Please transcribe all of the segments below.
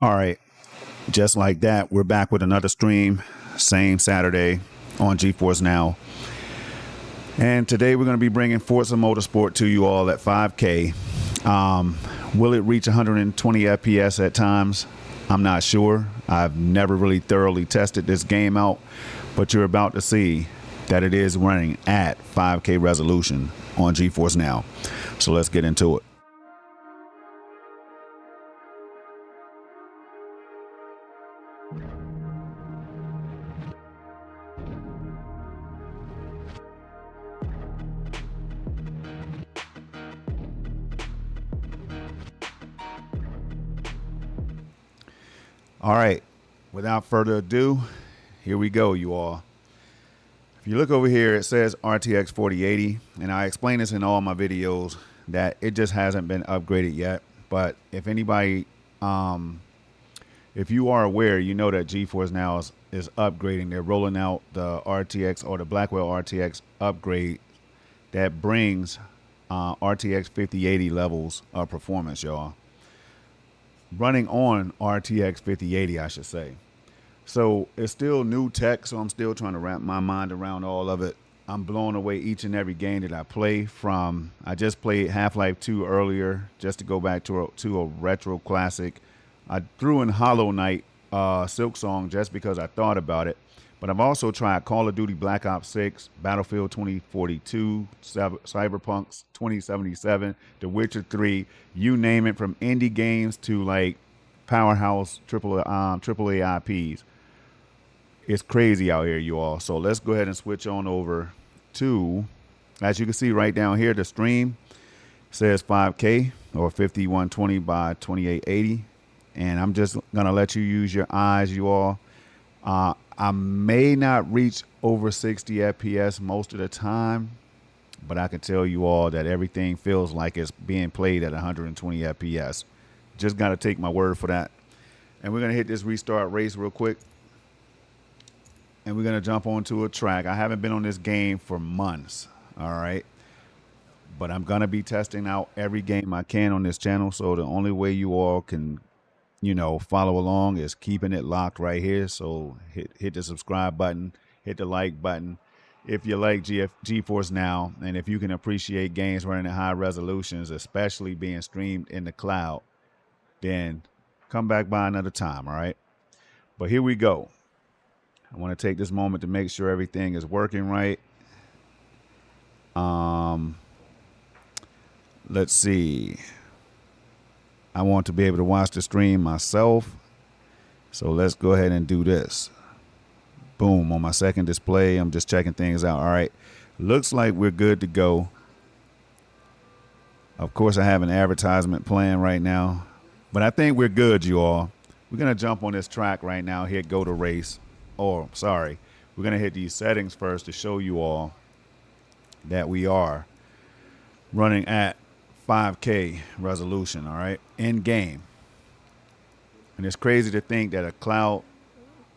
All right, just like that, we're back with another stream, same Saturday on GeForce Now. And today we're going to be bringing Forza Motorsport to you all at 5K. Will it reach 120 FPS at times? I'm not sure. I've never really thoroughly tested this game out, but you're about to see that it is running at 5K resolution on GeForce Now. So let's get into it. All right, without further ado, here we go, you all. If you look over here, it says RTX 4080, and I explain this in all my videos that it just hasn't been upgraded yet. But if anybody, if you are aware, you know that GeForce Now is upgrading. They're rolling out the RTX or the Blackwell RTX upgrade that brings RTX 5080 levels of performance, y'all. Running on RTX 5080, I should say. So it's still new tech, so I'm still trying to wrap my mind around all of it. I'm blown away each and every game that I play from. I just played Half-Life 2 earlier, just to go back to a retro classic. I threw in Hollow Knight, Silk Song, just because I thought about it. But I've also tried Call of Duty Black Ops 6, Battlefield 2042, Cyberpunk 2077, The Witcher 3, you name it, from indie games to like powerhouse AAA IPs. It's crazy out here, you all. So let's go ahead and switch on over to, as you can see right down here, the stream says 5K or 5120 by 2880. And I'm just going to let you use your eyes, you all. I may not reach over 60 FPS most of the time, but I can tell you all that everything feels like it's being played at 120 FPS. Just got to take my word for that. And we're going to hit this restart race real quick. And we're going to jump onto a track. I haven't been on this game for months, all right? But I'm going to be testing out every game I can on this channel. So the only way you all can, follow along is keeping it locked right here. So hit the subscribe button, hit the like button. If you like GeForce Now, and if you can appreciate games running at high resolutions, especially being streamed in the cloud, then come back by another time, all right? But here we go. I want to take this moment to make sure everything is working right. Let's see. I want to be able to watch the stream myself. So let's go ahead and do this. Boom, on my second display. I'm just checking things out. All right. Looks like we're good to go. Of course, I have an advertisement playing right now. But I think we're good, you all. We're going to jump on this track right now. Hit go to race. We're going to hit these settings first to show you all that we are running at 5K resolution, all right, in game. And it's crazy to think that a cloud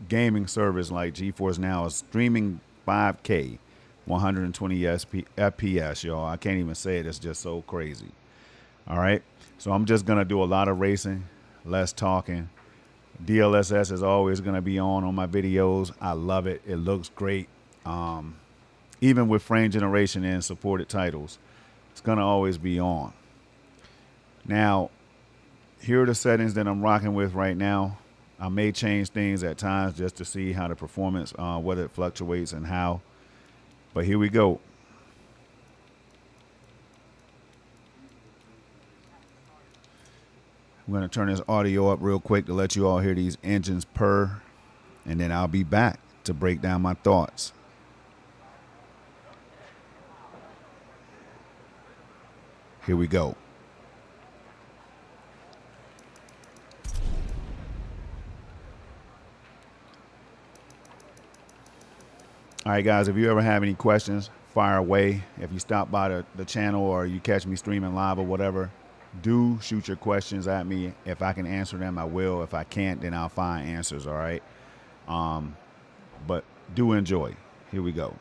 gaming service like GeForce Now is streaming 5K, 120 FPS, y'all. I can't even say it. It's just so crazy. All right. So I'm just going to do a lot of racing, less talking. DLSS is always going to be on my videos. I love it. It looks great. Even with frame generation and supported titles, it's going to always be on. Now, here are the settings that I'm rocking with right now. I may change things at times just to see how the performance, whether it fluctuates and how. But here we go. I'm going to turn this audio up real quick to let you all hear these engines purr, and then I'll be back to break down my thoughts. Here we go. All right, guys, if you ever have any questions, fire away. If you stop by the channel or you catch me streaming live or whatever, do shoot your questions at me. If I can answer them, I will. If I can't, then I'll find answers, all right? But do enjoy. Here we go.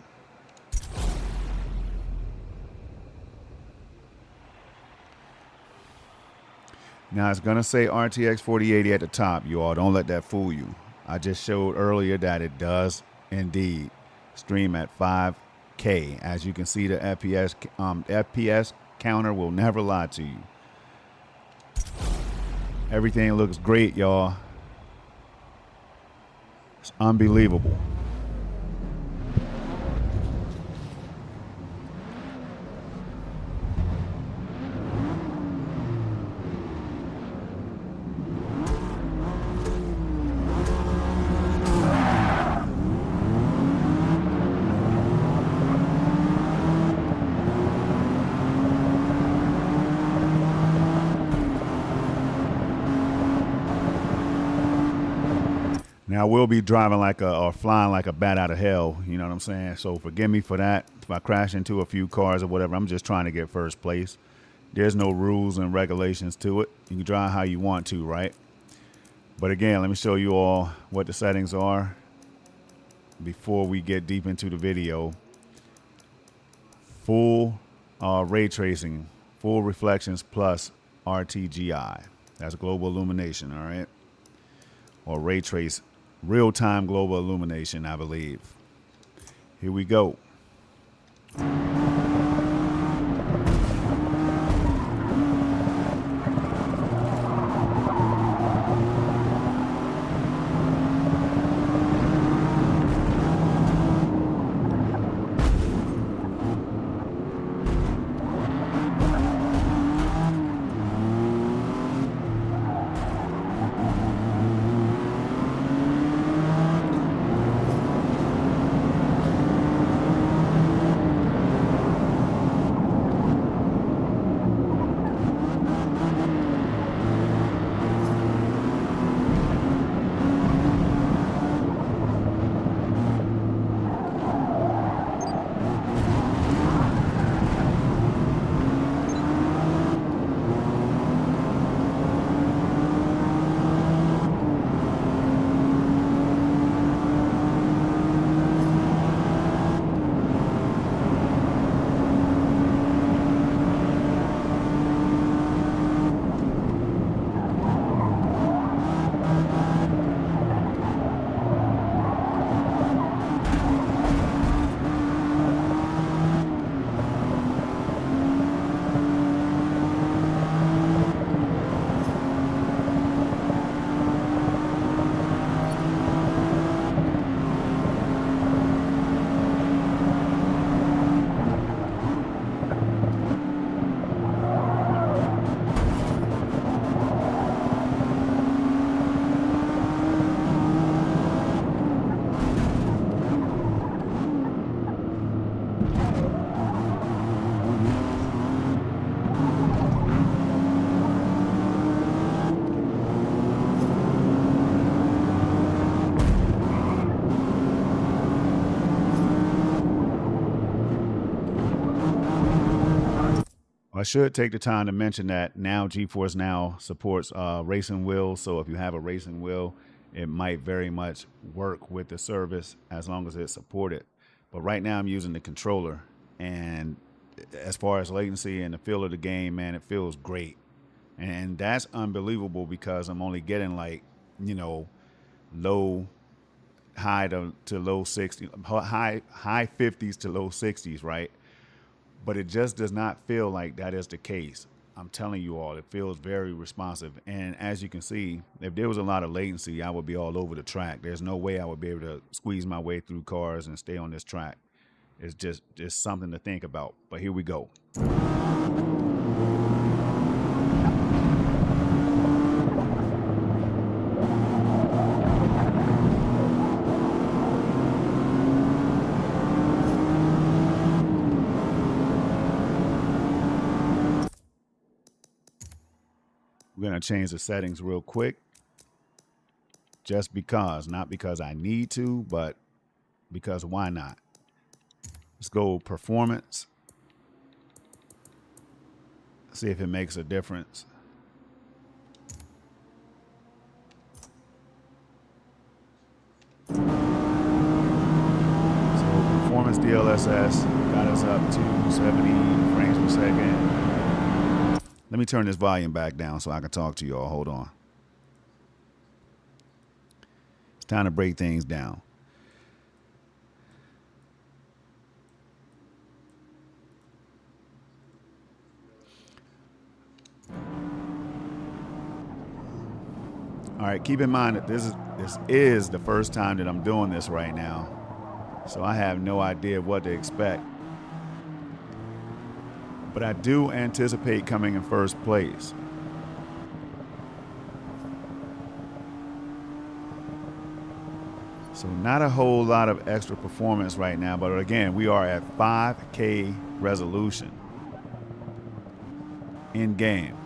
Now it's gonna say RTX 4080 at the top. You all don't let that fool you. I just showed earlier that it does indeed stream at 5K. As you can see, the FPS counter will never lie to you. Everything looks great, y'all. It's unbelievable. Now, we'll be driving like or flying like a bat out of hell. You know what I'm saying? So forgive me for that. If I crash into a few cars or whatever, I'm just trying to get first place. There's no rules and regulations to it. You can drive how you want to, right? But again, let me show you all what the settings are before we get deep into the video. Full ray tracing, full reflections plus RTGI. That's global illumination, all right? Or ray trace, real-time global illumination, I believe. Here we go. I should take the time to mention that now GeForce now supports racing wheels. So if you have a racing wheel, it might very much work with the service as long as it's supported. But right now I'm using the controller, and as far as latency and the feel of the game, man, it feels great. And that's unbelievable because I'm only getting like, you know, high to low 60, high 50s to low 60s, right? But it just does not feel like that is the case. I'm telling you all, it feels very responsive. And as you can see, if there was a lot of latency, I would be all over the track. There's no way I would be able to squeeze my way through cars and stay on this track. It's just something to think about. But here we go. We're going to change the settings real quick. Just because, not because I need to, but because why not? Let's go performance. See if it makes a difference. So performance DLSS got us up to 70 frames per second. Let me turn this volume back down so I can talk to you all. Hold on. It's time to break things down. All right, keep in mind that this is the first time that I'm doing this right now, so I have no idea what to expect. But I do anticipate coming in first place. So not a whole lot of extra performance right now, but again, we are at 5K resolution in game.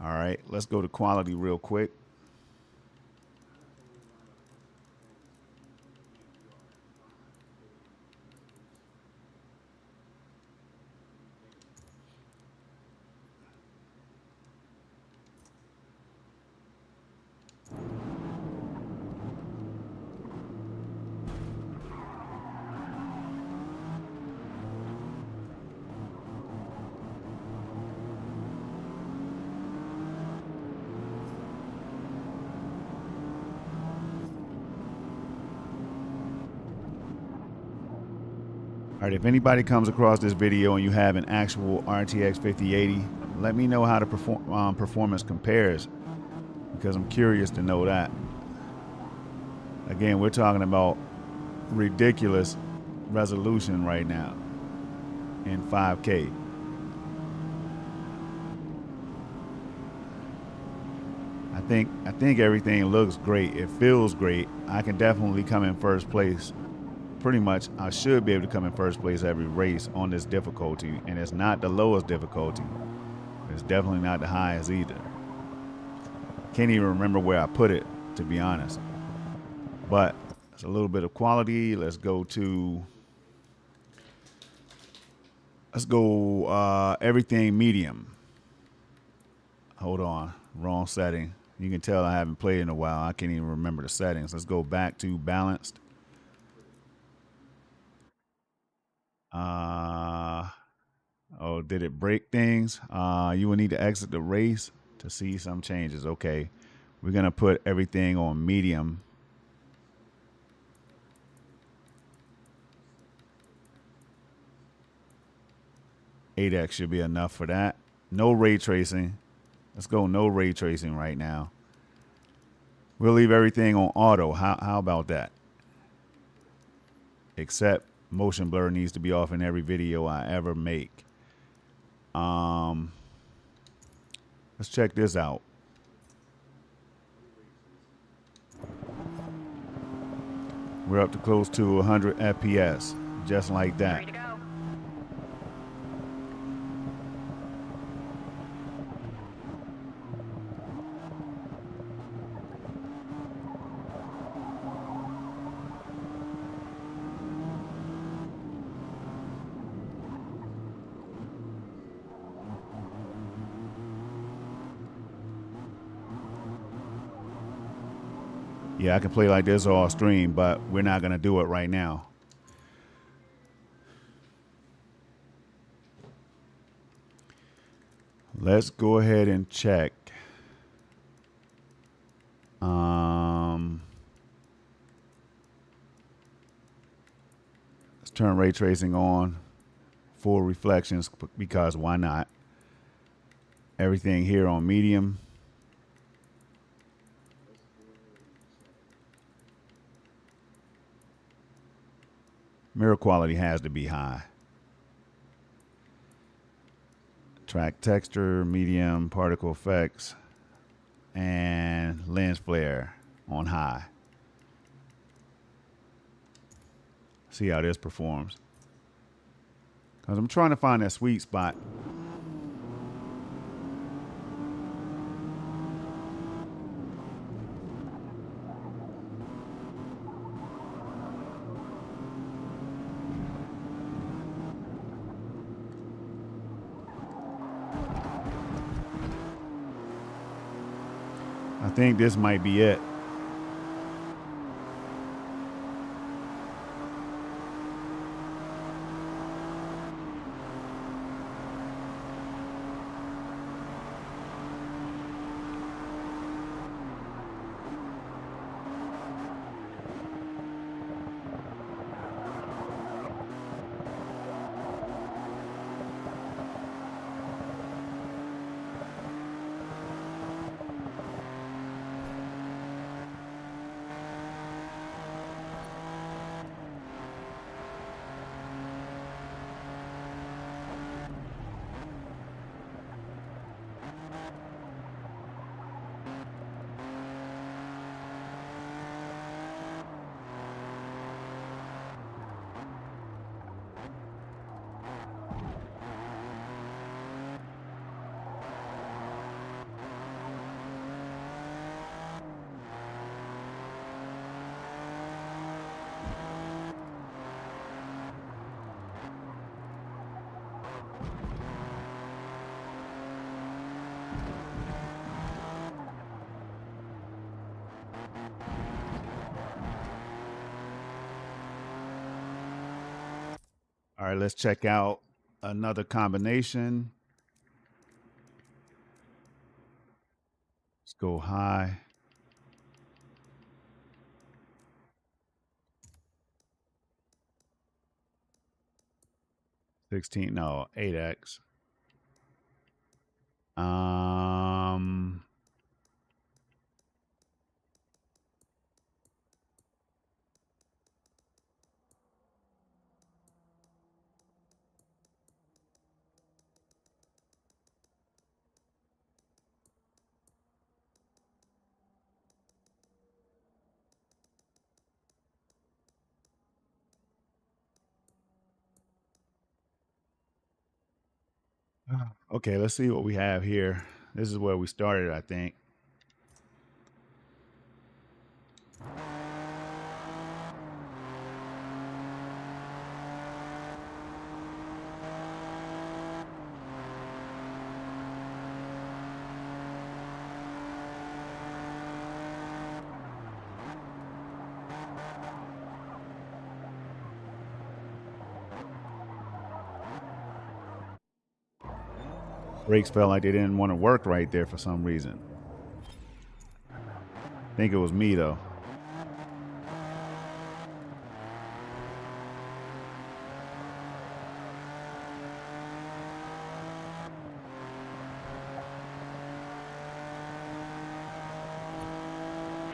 All right, let's go to quality real quick. All right, if anybody comes across this video and you have an actual RTX 5080, let me know how the performance compares, because I'm curious to know that. Again, we're talking about ridiculous resolution right now in 5K. I think everything looks great. It feels great. I can definitely come in first place. Pretty much, I should be able to come in first place every race on this difficulty, and it's not the lowest difficulty. It's definitely not the highest either. Can't even remember where I put it, to be honest. But it's a little bit of quality. Let's go everything medium. Hold on, wrong setting. You can tell I haven't played in a while. I can't even remember the settings. Let's go back to balanced. Oh, did it break things? You will need to exit the race to see some changes. Okay, we're gonna put everything on medium. (8x) should be enough for that. No ray tracing. Let's go no ray tracing right now. We'll leave everything on auto. How about that? Except motion blur needs to be off in every video I ever make. Let's check this out. We're up to close to 100 FPS, just like that. Yeah, I can play like this all stream, but we're not going to do it right now. Let's go ahead and check. Let's turn ray tracing on, full reflections, because why not? Everything here on medium. Mirror quality has to be high. Track texture, medium, particle effects, and lens flare on high. See how this performs. Because I'm trying to find that sweet spot. I think this might be it. All right, let's check out another combination. Let's go high. 16, no, 8x. Um, okay, let's see what we have here. This is where we started, I think. Brakes felt like they didn't want to work right there for some reason. I think it was me though.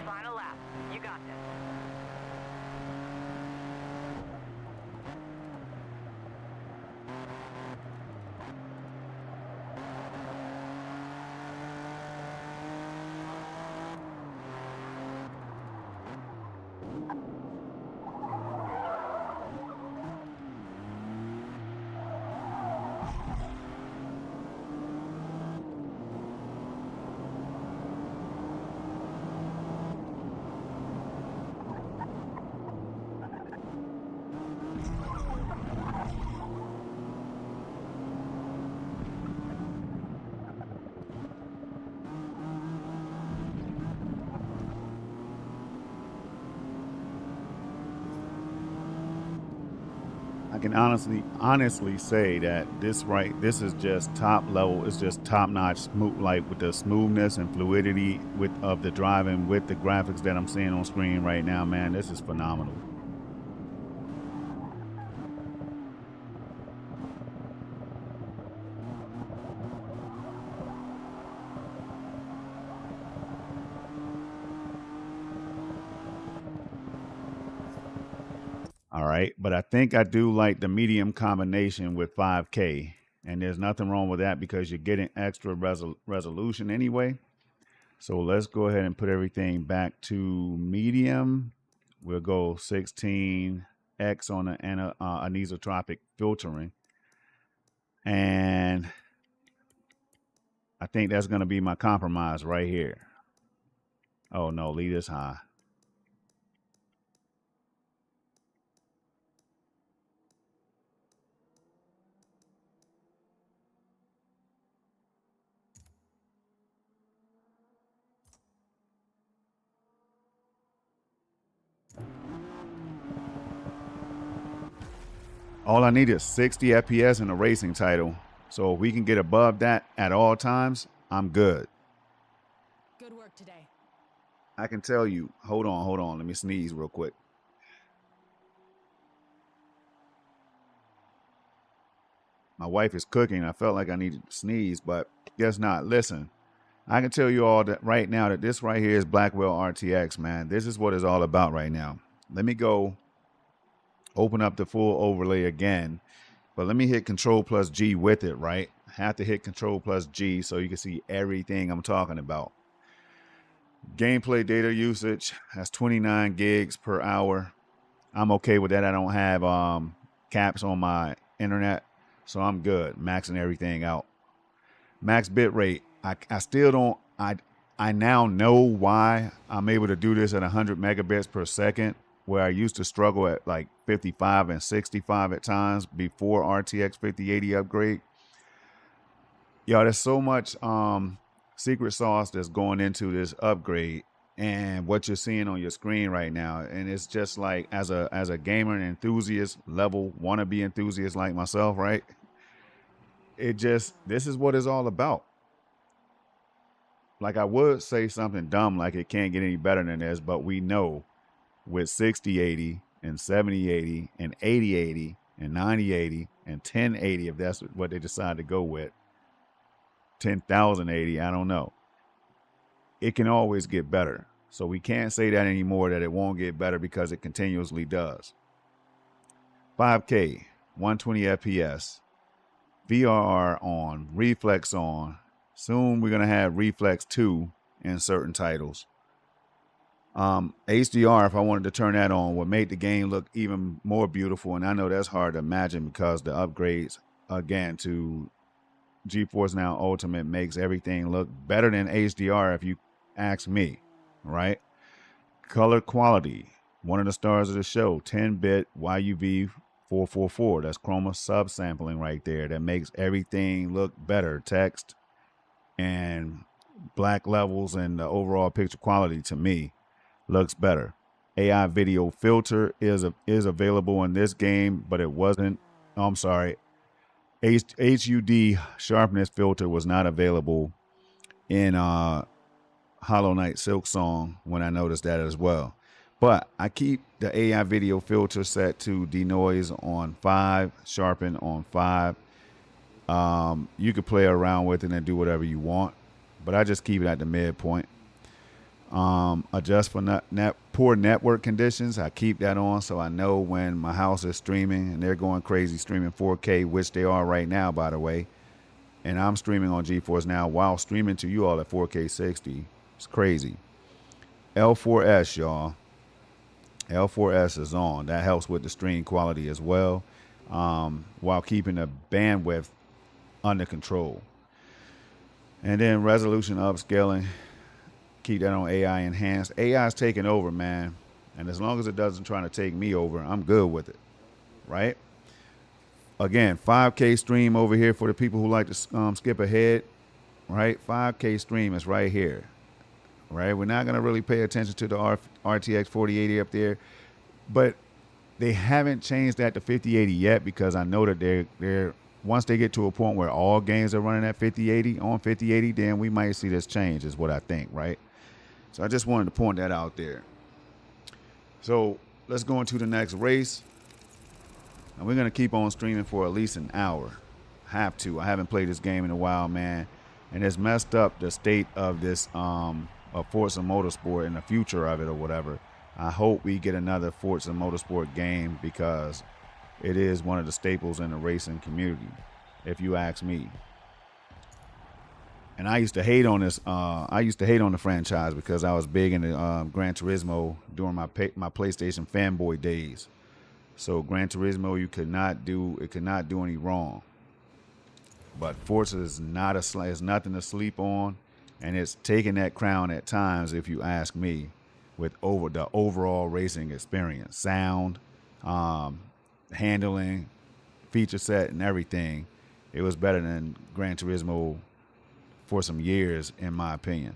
Final lap. You got this. I can honestly say that this is just top level. It's just top notch smooth, like with the smoothness and fluidity of the driving with the graphics that I'm seeing on screen right now, man. This is phenomenal. All right, but I think I do like the medium combination with 5K, and there's nothing wrong with that because you're getting extra resolution anyway. So let's go ahead and put everything back to medium. We'll go 16x on the anisotropic filtering, and I think that's going to be my compromise right here. Oh no, leave this high. All I need is 60 FPS in a racing title. So if we can get above that at all times, I'm good. Good work today. I can tell you, hold on. Let me sneeze real quick. My wife is cooking. I felt like I needed to sneeze, but guess not. Listen, I can tell you all that right now that this right here is Blackwell RTX, man. This is what it's all about right now. Let me go open up the full overlay again, but let me hit Control plus G with it, right? Have to hit Control plus G so you can see everything I'm talking about. Gameplay data usage, that's 29 gigs per hour. I'm okay with that. I don't have caps on my internet, so I'm good. Maxing everything out. Max bit rate. I still don't. I now know why I'm able to do this at 100 megabits per second. where I used to struggle at like 55 and 65 at times before RTX 5080 upgrade. Yo, there's so much secret sauce that's going into this upgrade and what you're seeing on your screen right now. And it's just like as a gamer and enthusiast level, wannabe enthusiast like myself, right? This is what it's all about. Like I would say something dumb like it can't get any better than this, but we know with 6080 and 7080 and 8080 and 9080 and 1080, if that's what they decide to go with, 10,080, I don't know. It can always get better. So we can't say that anymore, that it won't get better, because it continuously does. 5K, 120 FPS, VRR on, reflex on. Soon we're going to have reflex 2 in certain titles. HDR, if I wanted to turn that on, would make the game look even more beautiful. And I know that's hard to imagine because the upgrades, again, to GeForce Now Ultimate makes everything look better than HDR if you ask me, right? Color quality, one of the stars of the show, 10-bit YUV 444. That's chroma subsampling right there. That makes everything look better. Text and black levels and the overall picture quality, to me, looks better. AI video filter is available in this game, but it wasn't. I'm sorry. HUD sharpness filter was not available in Hollow Knight Silksong when I noticed that as well. But I keep the AI video filter set to denoise on 5, sharpen on 5. You could play around with it and do whatever you want, but I just keep it at the midpoint. Adjust for poor network conditions. I keep that on so I know when my house is streaming and they're going crazy streaming 4K, which they are right now, by the way. And I'm streaming on GeForce Now while streaming to you all at 4K 60. It's crazy. L4S, y'all. L4S is on. That helps with the stream quality as well, while keeping the bandwidth under control. And then resolution upscaling. Keep that on AI enhanced. AI is taking over, man. And as long as it doesn't try to take me over, I'm good with it. Right? Again, 5K stream over here for the people who like to skip ahead. Right? 5K stream is right here. Right? We're not going to really pay attention to the RTX 4080 up there. But they haven't changed that to 5080 yet, because I know that they're once they get to a point where all games are running at 5080 on 5080, then we might see this change, is what I think, right? So I just wanted to point that out there. So let's go into the next race. And we're going to keep on streaming for at least an hour. Have to. I haven't played this game in a while, man. And it's messed up the state of this of Forza Motorsport and the future of it or whatever. I hope we get another Forza Motorsport game, because it is one of the staples in the racing community, if you ask me. And I used to hate on this. I used to hate on the franchise because I was big into Gran Turismo during my PlayStation fanboy days. So Gran Turismo, it could not do any wrong. But Forza is it's nothing to sleep on, and it's taking that crown at times, if you ask me, with the overall racing experience, sound, handling, feature set, and everything. It was better than Gran Turismo for some years, in my opinion.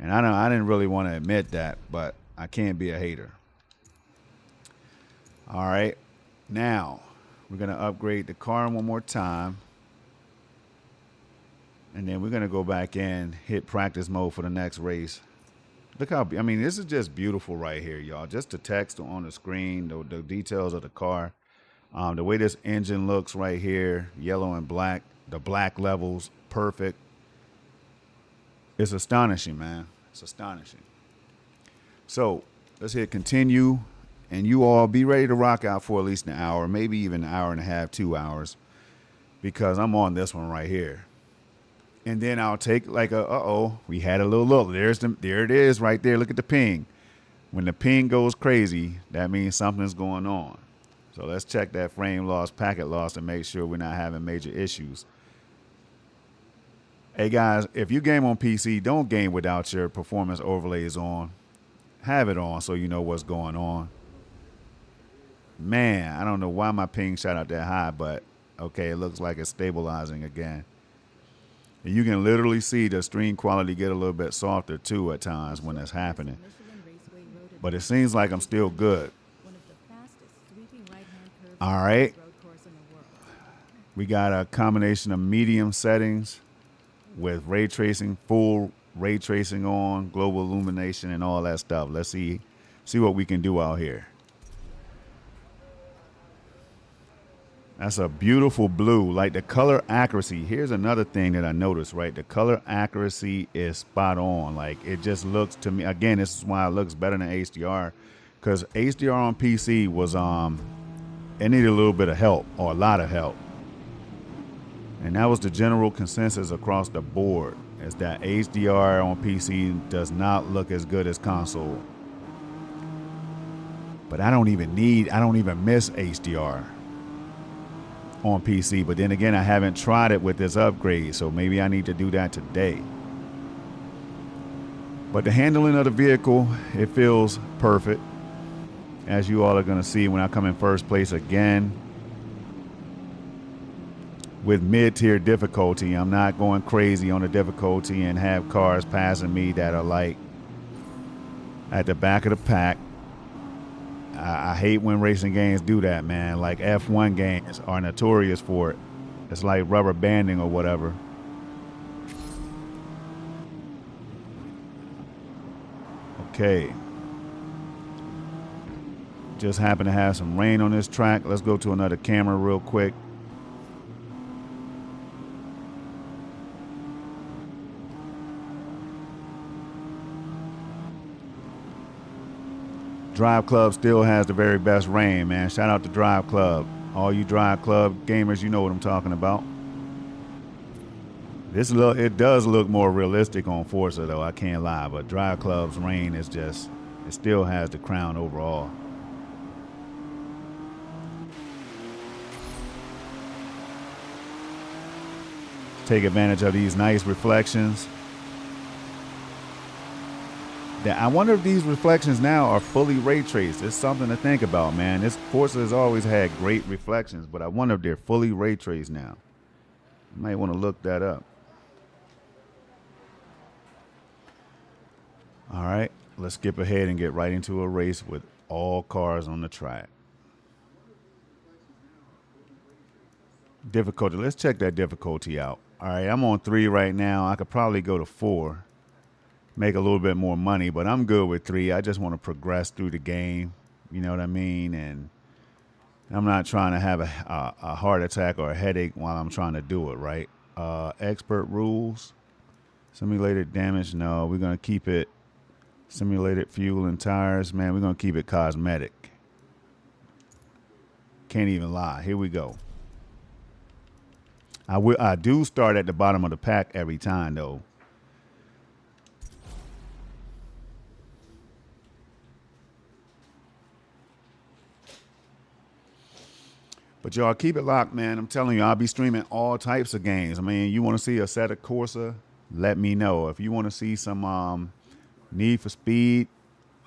And I didn't really want to admit that, but I can't be a hater. All right, now we're gonna upgrade the car one more time, and then we're gonna go back in, hit practice mode for the next race. Look how, I mean, this is just beautiful right here, y'all. Just the text on the screen, the details of the car, the way this engine looks right here, yellow and black, the black levels, perfect. It's astonishing, man. It's astonishing. So let's hit continue, and you all be ready to rock out for at least an hour, maybe even an hour and a half, 2 hours, because I'm on this one right here. And then I'll take like we had a little look. There it is right there. Look at the ping. When the ping goes crazy, that means something's going on. So let's check that frame loss, packet loss, to make sure we're not having major issues. Hey guys, if you game on PC, don't game without your performance overlays on. Have it on so you know what's going on. Man, I don't know why my ping shot out that high, but okay, it looks like it's stabilizing again. And you can literally see the stream quality get a little bit softer too at times when it's happening. But it seems like I'm still good. All right. We got a combination of medium settings with ray tracing, full ray tracing on, global illumination, and all that stuff. Let's see what we can do out here. That's a beautiful blue, like the color accuracy. Here's another thing that I noticed, right? The color accuracy is spot on. Like it just looks to me, again, this is why it looks better than HDR, because HDR on PC was, it needed a little bit of help, or a lot of help. And that was the general consensus across the board, is that HDR on PC does not look as good as console. But I don't even miss HDR on PC. But then again, I haven't tried it with this upgrade, so maybe I need to do that today. But the handling of the vehicle, it feels perfect, as you all are going to see when I come in first place again. With mid-tier difficulty, I'm not going crazy on the difficulty and have cars passing me that are like at the back of the pack. I hate when racing games do that, man. Like F1 games are notorious for it. It's like rubber banding or whatever. Okay. Just happen to have some rain on this track. Let's go to another camera real quick. Drive Club still has the very best rain, man. Shout out to Drive Club. All you Drive Club gamers, you know what I'm talking about. It does look more realistic on Forza, though. I can't lie, but Drive Club's rain is just, it still has the crown overall. Take advantage of these nice reflections. I wonder if these reflections now are fully ray traced. It's something to think about, man. This Forza has always had great reflections, but I wonder if they're fully ray traced now. You might want to look that up. All right, let's skip ahead and get right into a race with all cars on the track. Difficulty, let's check that difficulty out. All right, I'm on 3 right now. I could probably go to 4. Make a little bit more money, but I'm good with 3. I just want to progress through the game. You know what I mean? And I'm not trying to have a heart attack or a headache while I'm trying to do it, right? Expert rules. Simulated damage. No, we're going to keep it. Simulated fuel and tires. Man, we're going to keep it cosmetic. Can't even lie. Here we go. I do start at the bottom of the pack every time, though. But y'all keep it locked, man. I'm telling you, I'll be streaming all types of games. I mean, you want to see a set of Corsa? Let me know. If you want to see some Need for Speed,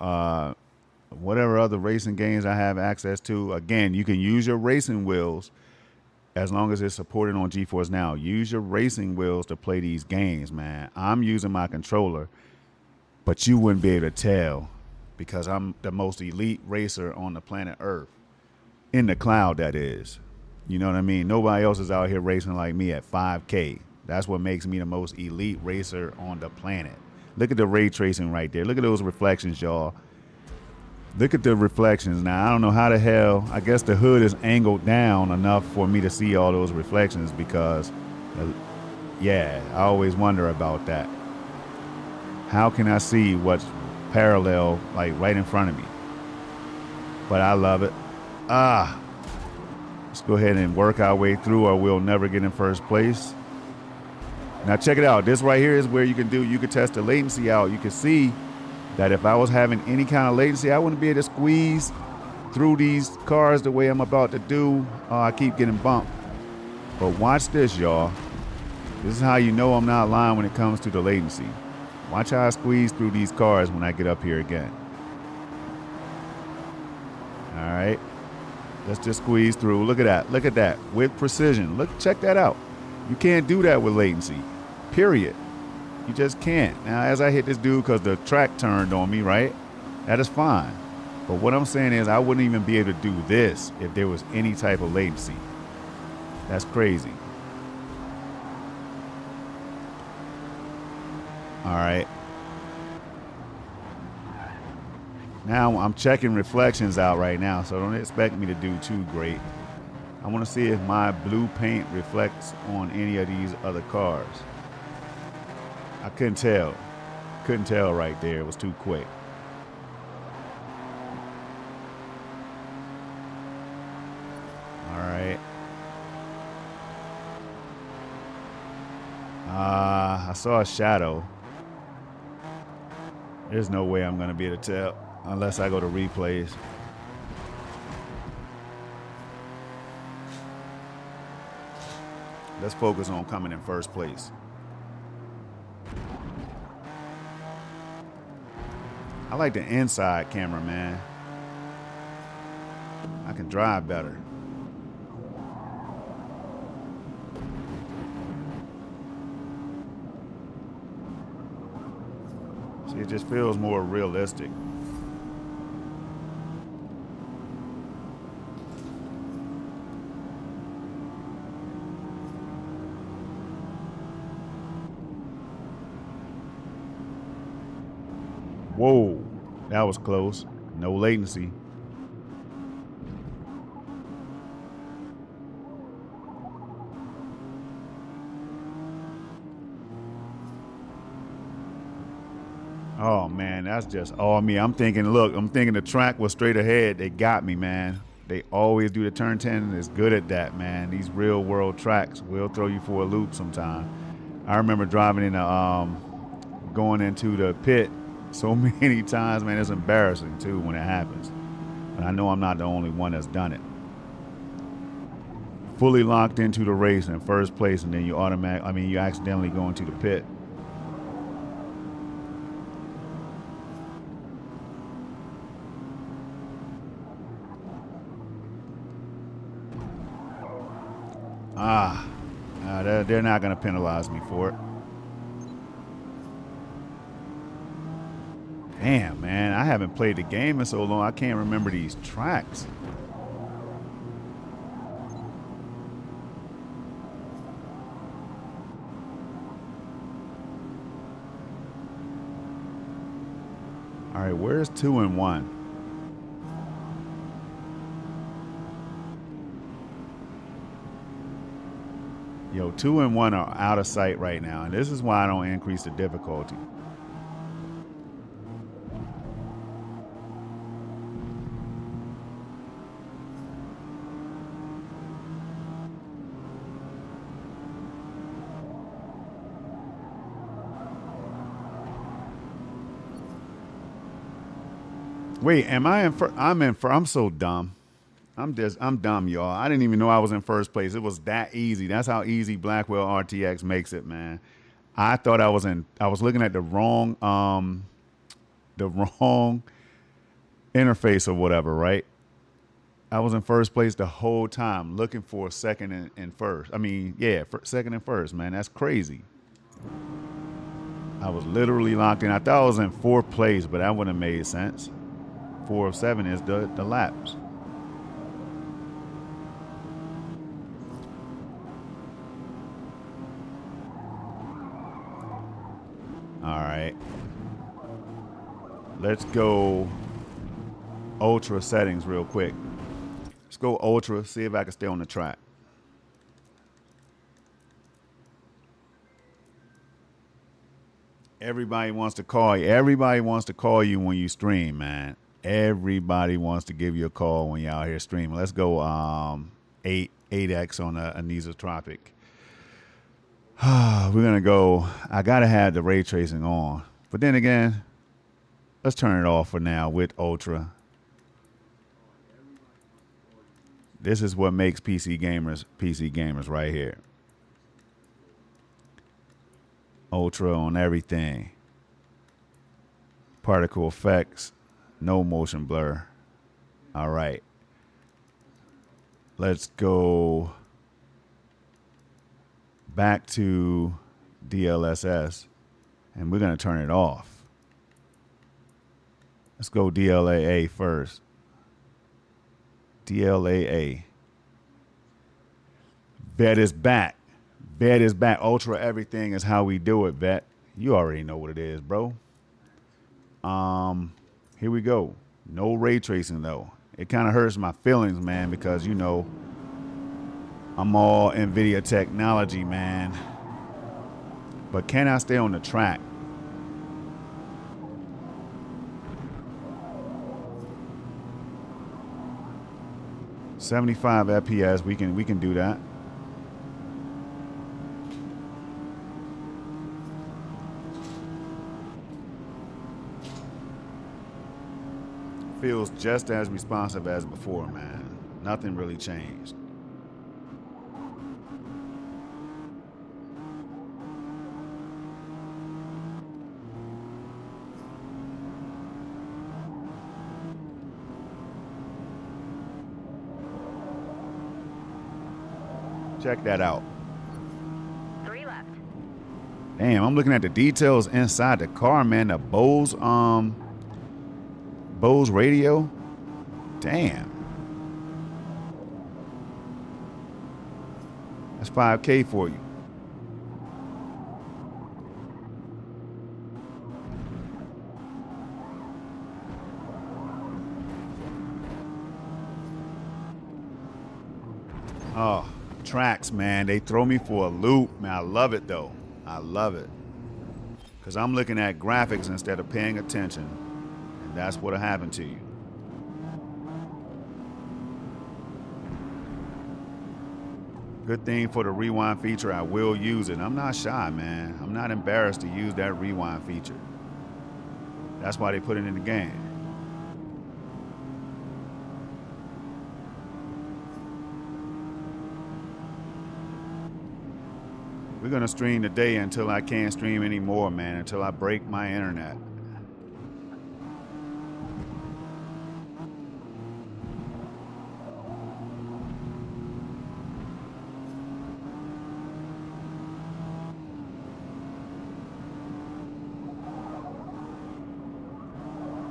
whatever other racing games I have access to, again, you can use your racing wheels as long as it's supported on GeForce Now. Use your racing wheels to play these games, man. I'm using my controller, but you wouldn't be able to tell because I'm the most elite racer on the planet Earth. In the cloud, that is. You know what I mean? Nobody else is out here racing like me at 5K. That's what makes me the most elite racer on the planet. Look at the ray tracing right there. Look at those reflections, y'all. Look at the reflections. Now, I don't know how the hell. I guess the hood is angled down enough for me to see all those reflections because, yeah, I always wonder about that. How can I see what's parallel, like right in front of me? But I love it. Let's go ahead and work our way through or we'll never get in first place. Now check it out. This right here is where you can test the latency out. You can see that if I was having any kind of latency, I wouldn't be able to squeeze through these cars the way I'm about to do. I keep getting bumped. But watch this, y'all. This is how you know I'm not lying when it comes to the latency. Watch how I squeeze through these cars when I get up here again. All right. Let's just squeeze through. Look at that. Look at that. With precision. Look, check that out. You can't do that with latency. Period. You just can't. Now, as I hit this dude because the track turned on me, right? That is fine. But what I'm saying is I wouldn't even be able to do this if there was any type of latency. That's crazy. All right. Now I'm checking reflections out right now, so don't expect me to do too great. I want to see if my blue paint reflects on any of these other cars. I couldn't tell. Couldn't tell right there. It was too quick. All right. I saw a shadow. There's no way I'm going to be able to tell unless I go to replays. Let's focus on coming in first place. I like the inside camera, man. I can drive better. See, it just feels more realistic. Whoa, that was close. No latency. Oh man, that's just all me. I'm thinking the track was straight ahead. They got me, man. They always do the turn 10 and is good at that, man. These real world tracks will throw you for a loop sometime. I remember driving in going into the pit so many times, man. It's embarrassing too when it happens. But I know I'm not the only one that's done it. Fully locked into the race in first place, and then you accidentally go into the pit. They're not going to penalize me for it. Damn, man, I haven't played the game in so long, I can't remember these tracks. All right, where's 2 and 1? Yo, 2 and 1 are out of sight right now, and this is why I don't increase the difficulty. Wait, am I in first? I'm so dumb. I'm dumb, y'all. I didn't even know I was in first place. It was that easy. That's how easy Blackwell RTX makes it, man. I thought I was looking at the wrong interface or whatever, right? I was in first place the whole time, looking for second and first. I mean, yeah, second and first, man. That's crazy. I was literally locked in. I thought I was in fourth place, but that wouldn't have made sense. 4 of 7 is the laps. All right. Let's go ultra settings real quick. Let's go ultra, see if I can stay on the track. Everybody wants to call you. Everybody wants to call you when you stream, man. Everybody wants to give you a call when you're out here streaming. Let's go 8x on a anisotropic. We're going to go. I got to have the ray tracing on. But then again, let's turn it off for now with ultra. This is what makes PC gamers right here. Ultra on everything. Particle effects. No motion blur. All right. Let's go back to DLSS, and we're going to turn it off. Let's go DLAA first. DLAA. Vet is back. Vet is back. Ultra everything is how we do it, Vet. You already know what it is, bro. Here we go. No ray tracing, though. It kind of hurts my feelings, man, because, you know, I'm all NVIDIA technology, man. But can I stay on the track? "75 FPS, we can do that. Feels just as responsive as before, man. Nothing really changed. Check that out. 3 left. Damn, I'm looking at the details inside the car, man. The Bose radio. Damn. That's 5K for you. Oh, tracks, man. They throw me for a loop, man. I love it, though. I love it. Because I'm looking at graphics instead of paying attention. And that's what'll happen to you. Good thing for the rewind feature, I will use it. I'm not shy, man. I'm not embarrassed to use that rewind feature. That's why they put it in the game. We're gonna stream today until I can't stream anymore, man, until I break my internet.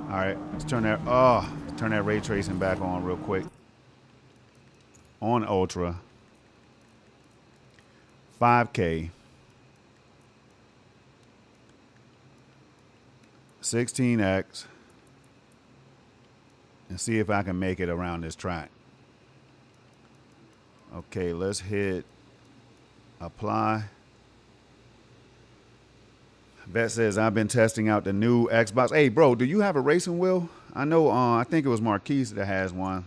All right, let's turn that ray tracing back on real quick. On Ultra. 5K. 16x. And see if I can make it around this track. Okay, let's hit apply. Vet says, I've been testing out the new Xbox. Hey, bro, do you have a racing wheel? I know, I think it was Marquise that has one.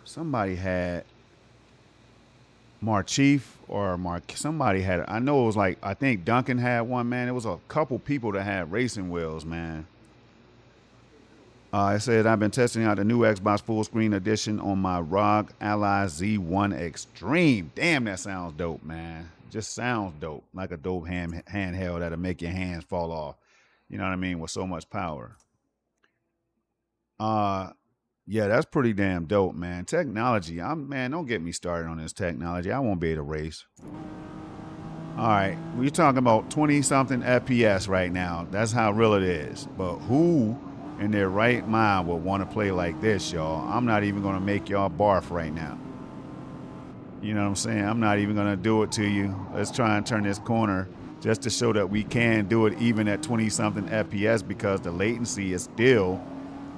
Somebody had Marchief or somebody had it. I know it was like, I think Duncan had one, man. It was a couple people that had racing wheels, man. It said, I've been testing out the new Xbox full screen edition on my ROG Ally Z1 Extreme. Damn, that sounds dope, man. Just sounds dope. Like a dope handheld that'll make your hands fall off. You know what I mean? With so much power. Yeah, that's pretty damn dope, man. Technology. Man, don't get me started on this technology. I won't be able to race. All right, we're talking about 20-something FPS right now. That's how real it is. But who in their right mind would want to play like this, y'all? I'm not even going to make y'all barf right now. You know what I'm saying? I'm not even going to do it to you. Let's try and turn this corner just to show that we can do it even at 20-something FPS, because the latency is still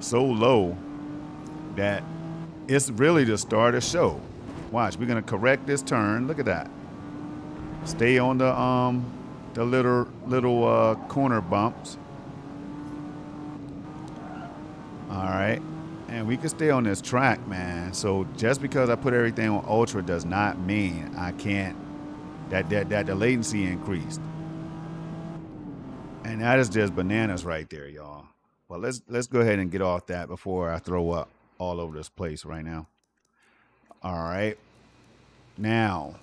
so low that it's really to start a show. Watch, we're going to correct this turn. Look at that. Stay on the little corner bumps. All right, and we can stay on this track, man. So just because I put everything on Ultra does not mean I can't, that the latency increased. And that is just bananas right there, y'all. Well, let's go ahead and get off that before I throw up all over this place right now. All right, now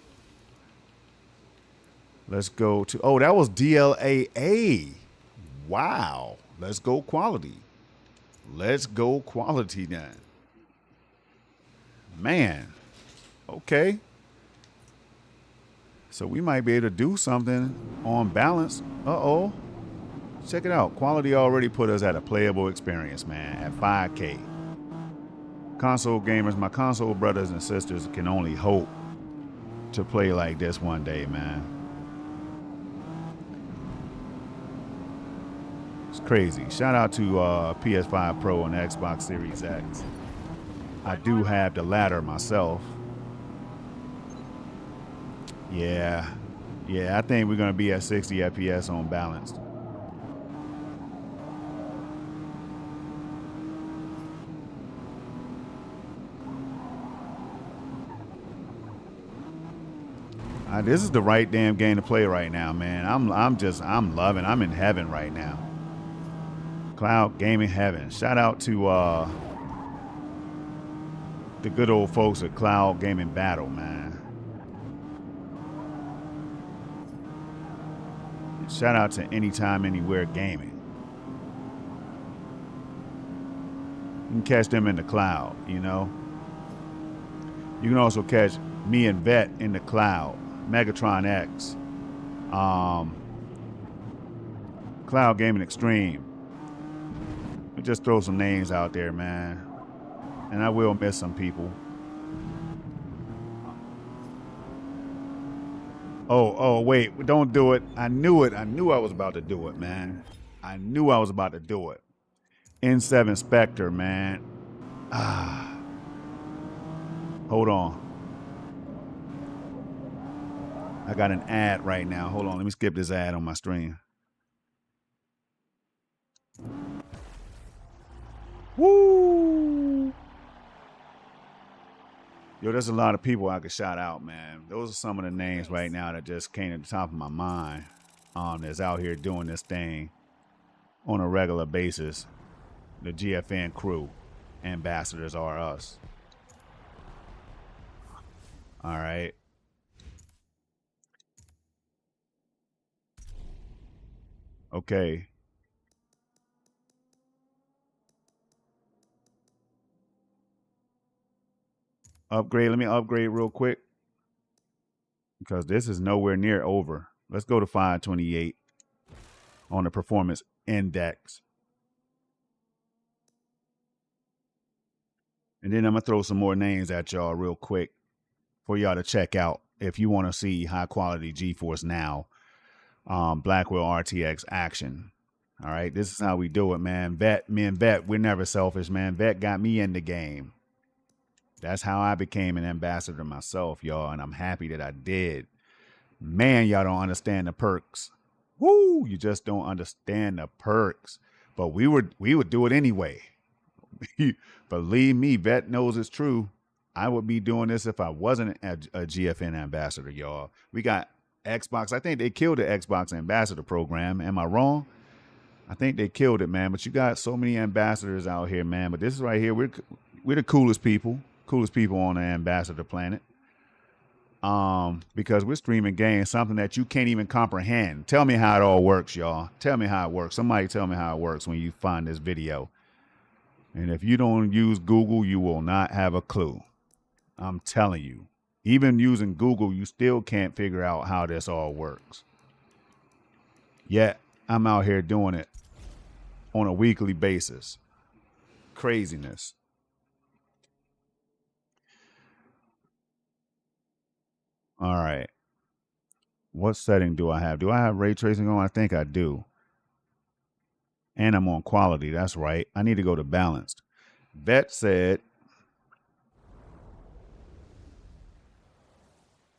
let's go to, that was DLAA. Wow, let's go quality. Let's go quality then. Man, okay. So we might be able to do something on balance. Uh-oh. Check it out. Quality already put us at a playable experience, man, at 5K. Console gamers, my console brothers and sisters can only hope to play like this one day, man. It's crazy. Shout out to PS5 Pro and Xbox Series X. I do have the latter myself. Yeah, I think we're gonna be at 60 FPS on balanced. This is the right damn game to play right now, man. I'm loving. I'm in heaven right now. Cloud gaming heaven. Shout out to the good old folks at Cloud Gaming Battle, man. Shout out to Anytime, Anywhere Gaming. You can catch them in the cloud, you know. You can also catch me and Vet in the cloud. Megatron X. Cloud Gaming Extreme. We just throw some names out there, man. And I will miss some people. Oh, wait, don't do it. I knew it. I knew I was about to do it, man. I knew I was about to do it. N7 Spectre, man. Hold on. I got an ad right now. Hold on. Let me skip this ad on my stream. Woo! Yo, there's a lot of people I could shout out, man. Those are some of the names right now that just came to the top of my mind. That's out here doing this thing on a regular basis. The GFN crew. Ambassadors are us. All right. Okay. Upgrade. Let me upgrade real quick. Because this is nowhere near over. Let's go to 528 on the performance index. And then I'm going to throw some more names at y'all real quick for y'all to check out if you want to see high quality GeForce Now Blackwell RTX action. All right, this is how we do it, man. Me and Vet, we're never selfish, man. Vet got me in the game. That's how I became an ambassador myself, y'all, and I'm happy that I did. Man, y'all don't understand the perks. Woo, you just don't understand the perks. But we would do it anyway. Believe me, Vet knows it's true. I would be doing this if I wasn't a GFN ambassador, y'all. We got Xbox. I think they killed the Xbox ambassador program. Am I wrong? I think they killed it, man. But you got so many ambassadors out here, man. But this is right here. We're the coolest people on the ambassador planet. Because we're streaming games, something that you can't even comprehend. Tell me how it all works, y'all. Tell me how it works. Somebody tell me how it works when you find this video. And if you don't use Google, you will not have a clue. I'm telling you. Even using Google, you still can't figure out how this all works. Yet, I'm out here doing it on a weekly basis. Craziness. All right. What setting do I have? Do I have ray tracing on? I think I do. And I'm on quality. That's right. I need to go to balanced. Vet said,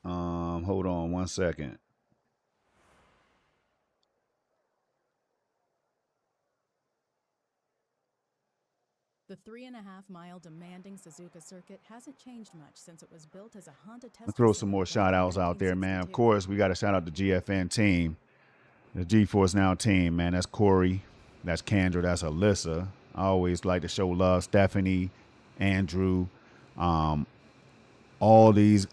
hold on 1 second. The 3.5-mile demanding Suzuka circuit hasn't changed much since it was built as a Honda test. I'll throw some more shout outs out there, man. Of course, we got to shout out the GFN team, the GeForce Now team, man. That's Corey, that's Kendra, that's Alyssa. I always like to show love. Stephanie, Andrew, all these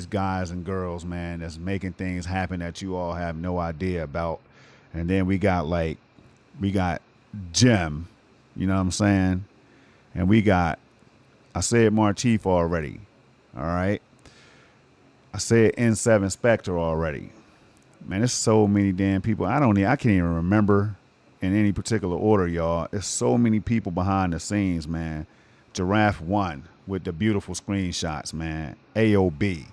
guys and girls, man, that's making things happen that you all have no idea about. And then we got Jim. You know what I'm saying? And we got, I said Marchief already. All right. I said N7 Spectre already. Man, there's so many damn people. I can't even remember in any particular order, y'all. There's so many people behind the scenes, man. Giraffe 1 with the beautiful screenshots, man. AOB.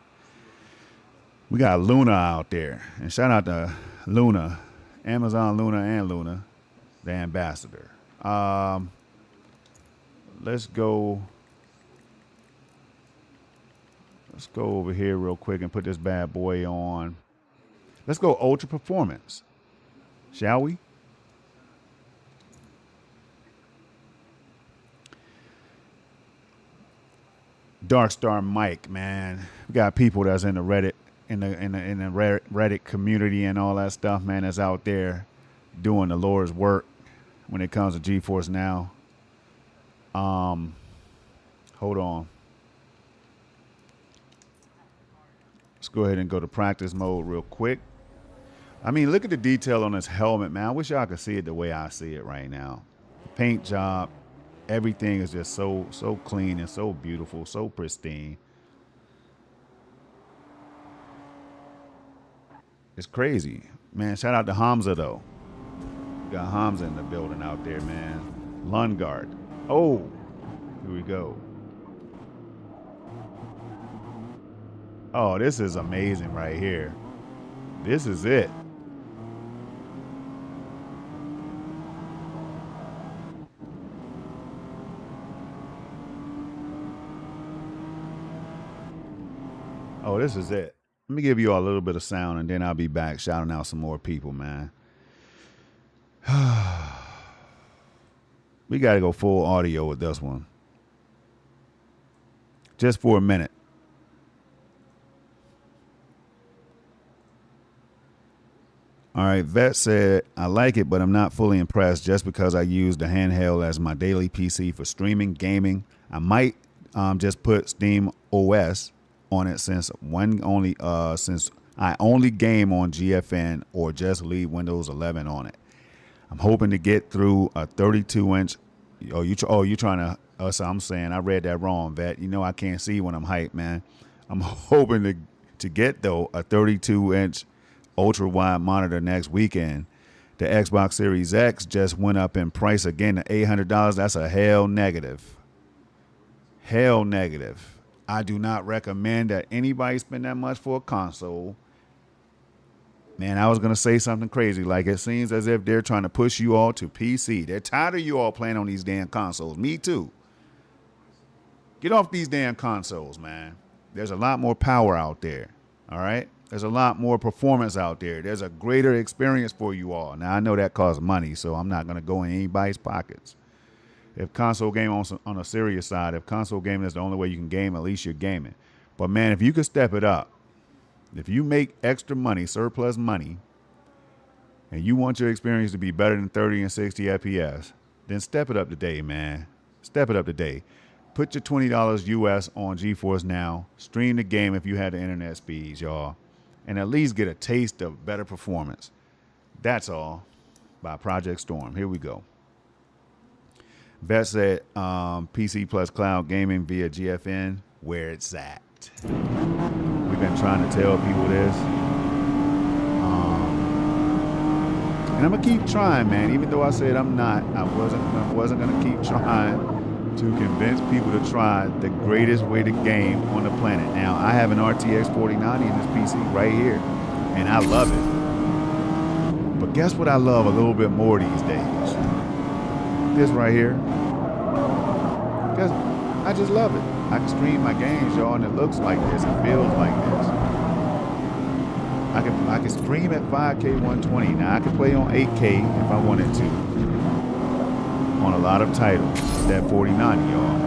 We got Luna out there. And shout out to Luna, Amazon Luna and Luna, the ambassador. Let's go over here real quick and put this bad boy on. Let's go ultra performance, shall we? Darkstar Mike, man. We got people that's in the Reddit, in the Reddit community and all that stuff, man, that's out there doing the Lord's work when it comes to GeForce Now. Hold on. Let's go ahead and go to practice mode real quick. I mean, look at the detail on this helmet, man. I wish y'all could see it the way I see it right now. Paint job, everything is just so clean and so beautiful, so pristine. It's crazy. Man, shout out to Hamza, though. We got Hamza in the building out there, man. Lundgaard. Oh, here we go. Oh, this is amazing right here. This is it. Oh, this is it. Let me give you all a little bit of sound, and then I'll be back shouting out some more people, man. We got to go full audio with this one. Just for a minute. All right, Vet said, I like it, but I'm not fully impressed just because I use the handheld as my daily PC for streaming, gaming. I might just put Steam OS on it since I only game on GFN, or just leave Windows 11 on it. I'm hoping to get through a 32-inch. You trying to? So I'm saying I read that wrong, Vet. You know I can't see when I'm hyped, man. I'm hoping to get though a 32-inch ultra wide monitor next weekend. The Xbox Series X just went up in price again to $800. That's a hell negative. Hell negative. I do not recommend that anybody spend that much for a console. Man, I was going to say something crazy. Like, it seems as if they're trying to push you all to PC. They're tired of you all playing on these damn consoles. Me too. Get off these damn consoles, man. There's a lot more power out there. All right? There's a lot more performance out there. There's a greater experience for you all. Now, I know that costs money, so I'm not going to go in anybody's pockets. If console game on a serious side, if console gaming is the only way you can game, at least you're gaming. But, man, if you could step it up, if you make extra money, surplus money, and you want your experience to be better than 30 and 60 FPS, then step it up today, man. Step it up today. Put your $20 US on GeForce Now. Stream the game if you had the internet speeds, y'all. And at least get a taste of better performance. That's all. By Project Storm. Here we go. Vet said PC plus cloud gaming via GFN, where it's at. We've been trying to tell people this. And I'm going to keep trying, man. Even though I said I wasn't going to keep trying to convince people to try the greatest way to game on the planet. Now, I have an RTX 4090 in this PC right here, and I love it. But guess what I love a little bit more these days? This right here. Because I just love it. I can stream my games, y'all, and it looks like this. It feels like this. I can stream at 5K 120. Now, I can play on 8K if I wanted to. On a lot of titles. That 4090, y'all.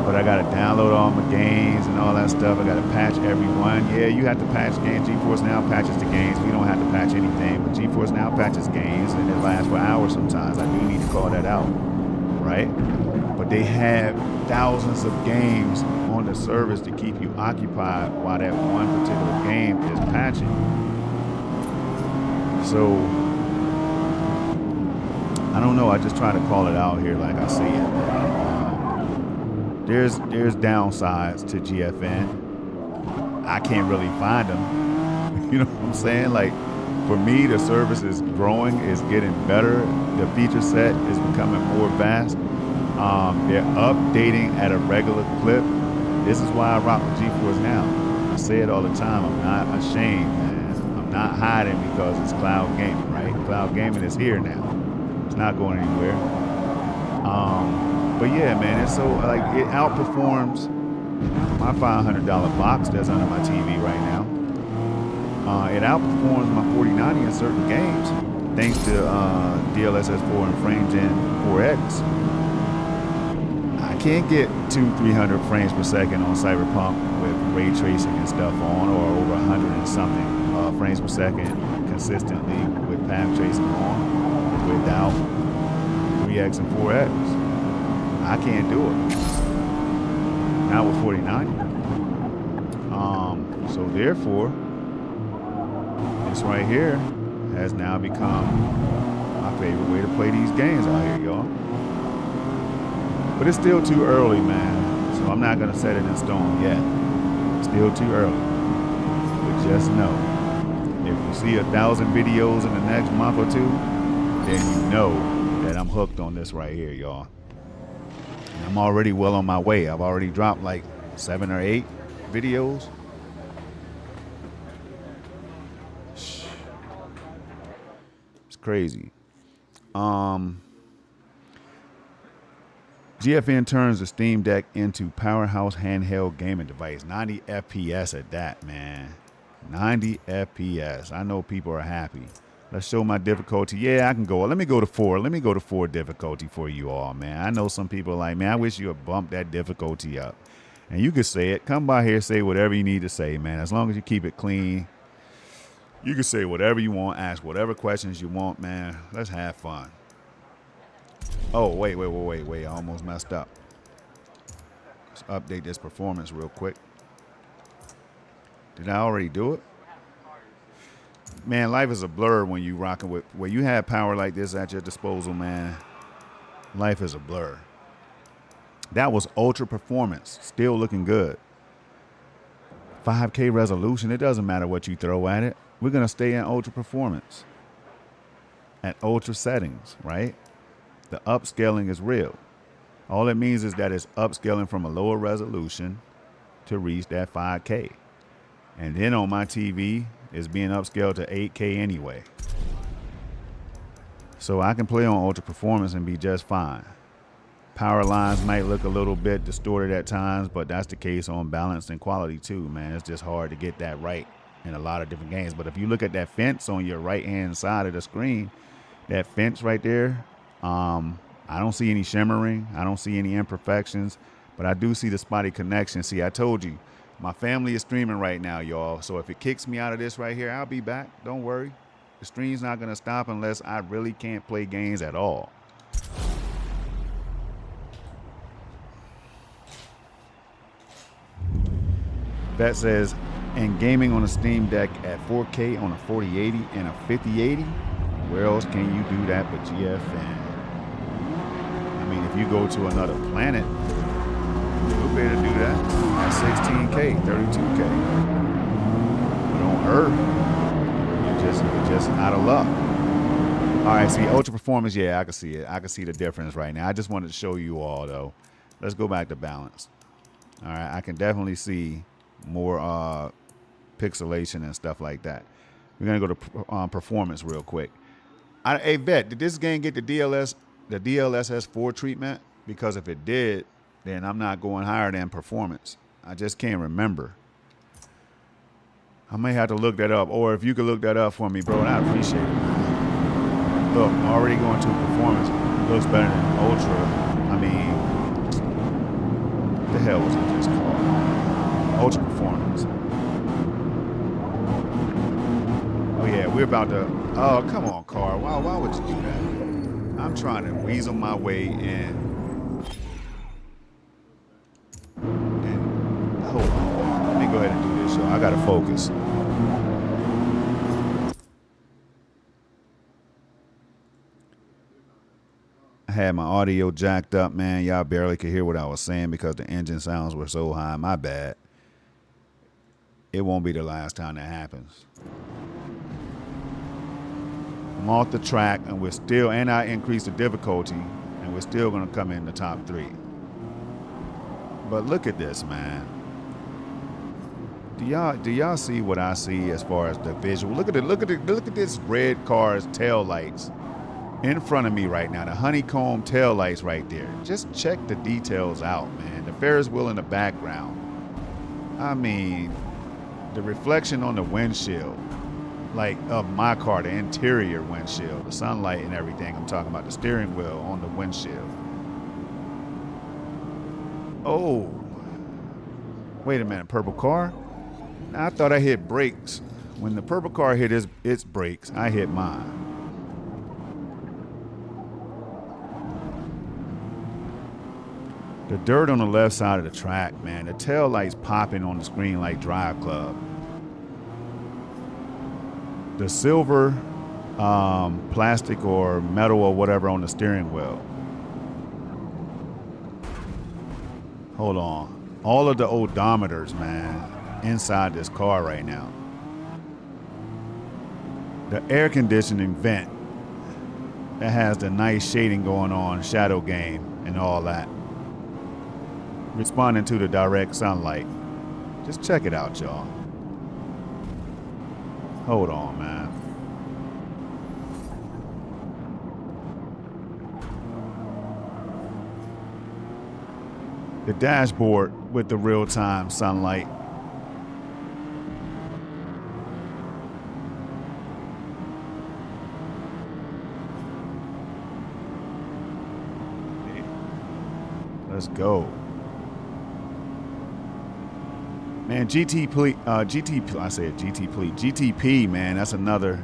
But I got to download all my games and all that stuff. I got to patch every one. Yeah, you have to patch games. GeForce Now patches the games. We don't have to patch anything. But GeForce Now patches games, and it lasts for hours sometimes. I do need to call that out. Right? But they have thousands of games on the service to keep you occupied while that one particular game is patching. So I don't know. I just try to call it out here like I see it. There's downsides to GFN. I can't really find them. You know what I'm saying? Like, for me, the service is growing, is getting better. The feature set is becoming more vast. They're updating at a regular clip. This is why I rock with GeForce now. I say it all the time. I'm not ashamed, man. I'm not hiding because it's cloud gaming, right? Cloud gaming is here now. It's not going anywhere. But yeah, man, it's so, like, it outperforms my $500 box that's under my TV right now. It outperforms my 4090 in certain games, thanks to DLSS4 and FrameGen 4X. I can't get 200-300 frames per second on Cyberpunk with ray tracing and stuff on, or over 100 and something frames per second consistently with path tracing on without 3X and 4X. I can't do it. Not with 4090. So therefore, this right here has now become my favorite way to play these games out here, y'all. But it's still too early, man. So I'm not gonna set it in stone yet. Still too early. But just know, if you see 1,000 videos in the next month or two, then you know that I'm hooked on this right here, y'all. And I'm already well on my way. I've already dropped like 7 or 8 videos. It's crazy. GFN turns the Steam Deck into powerhouse handheld gaming device. 90 FPS at that, man. 90 FPS. I know people are happy. Let's show my difficulty. Yeah, I can go. Let me go to 4. Let me go to 4 difficulty for you all, man. I know some people are like, man, I wish you would bump that difficulty up. And you can say it. Come by here, say whatever you need to say, man. As long as you keep it clean. You can say whatever you want, ask whatever questions you want, man. Let's have fun. Oh, wait. I almost messed up. Let's update this performance real quick. Did I already do it? Man, life is a blur when you rocking with, when you have power like this at your disposal, man. Life is a blur. That was ultra performance. Still looking good. 5K resolution. It doesn't matter what you throw at it. We're going to stay in ultra performance. At ultra settings, right? The upscaling is real. All it means is that it's upscaling from a lower resolution to reach that 5K. And then on my TV, it's being upscaled to 8K anyway. So I can play on ultra performance and be just fine. Power lines might look a little bit distorted at times, but that's the case on balance and quality too, man. It's just hard to get that right in a lot of different games. But if you look at that fence on your right-hand side of the screen, that fence right there, I don't see any shimmering. I don't see any imperfections, but I do see the spotty connection. See, I told you, my family is streaming right now, y'all. So if it kicks me out of this right here, I'll be back. Don't worry. The stream's not going to stop unless I really can't play games at all. That says, and gaming on a Steam Deck at 4K on a 4080 and a 5080, where else can you do that but GFN? I mean, if you go to another planet, you'll be able to do that at 16K, 32K. But on Earth, you're just out of luck. All right, see, ultra performance, yeah, I can see it. I can see the difference right now. I just wanted to show you all, though. Let's go back to balance. All right, I can definitely see more pixelation and stuff like that. We're gonna go to performance real quick. Hey, Vet, did this game get the DLSS4 treatment? Because if it did, then I'm not going higher than performance. I just can't remember. I may have to look that up, or if you could look that up for me, bro, and I appreciate it. Look, already going to performance looks better than ultra. I mean, what the hell was it just called? Ultra performance. Oh yeah, we're about to. Oh, come on, car. Why would you do that? I'm trying to weasel my way in. And hold on. Let me go ahead and do this, y'all. I gotta focus. had my audio jacked up, man. Y'all barely could hear what I was saying because the engine sounds were so high. My bad. It won't be the last time that happens. I'm off the track, and we're still, and I increased the difficulty, and we're still going to come in the top 3. But look at this, man. Do y'all see what I see as far as the visual? Look at this red car's tail lights in front of me right now. The honeycomb tail lights right there. Just check the details out, man. The Ferris wheel in the background. I mean, the reflection on the windshield, like of my car, the interior windshield, the sunlight and everything. I'm talking about the steering wheel on the windshield. Oh, wait a minute, purple car? I thought I hit brakes. When the purple car hit its brakes, I hit mine. The dirt on the left side of the track, man. The tail lights popping on the screen like Drive Club. The silver plastic or metal or whatever on the steering wheel. Hold on. All of the odometers, man, inside this car right now. The air conditioning vent that has the nice shading going on, shadow game and all that. Responding to the direct sunlight. Just check it out, y'all. Hold on, man. The dashboard with the real-time sunlight. Let's go. Man, GTP, man, that's another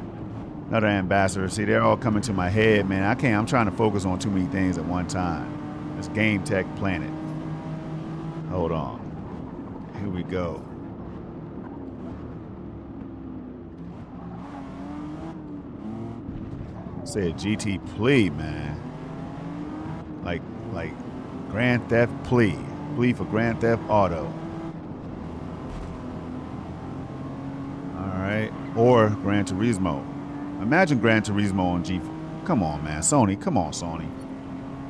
ambassador. See, they're all coming to my head, man. I'm trying to focus on too many things at one time. It's Game Tech Planet. Hold on. Here we go. Say GT plea, man. Like Grand Theft plea. Plea for Grand Theft Auto. Alright. Or Gran Turismo. Imagine Gran Turismo on G. Come on, man. Sony. Come on, Sony.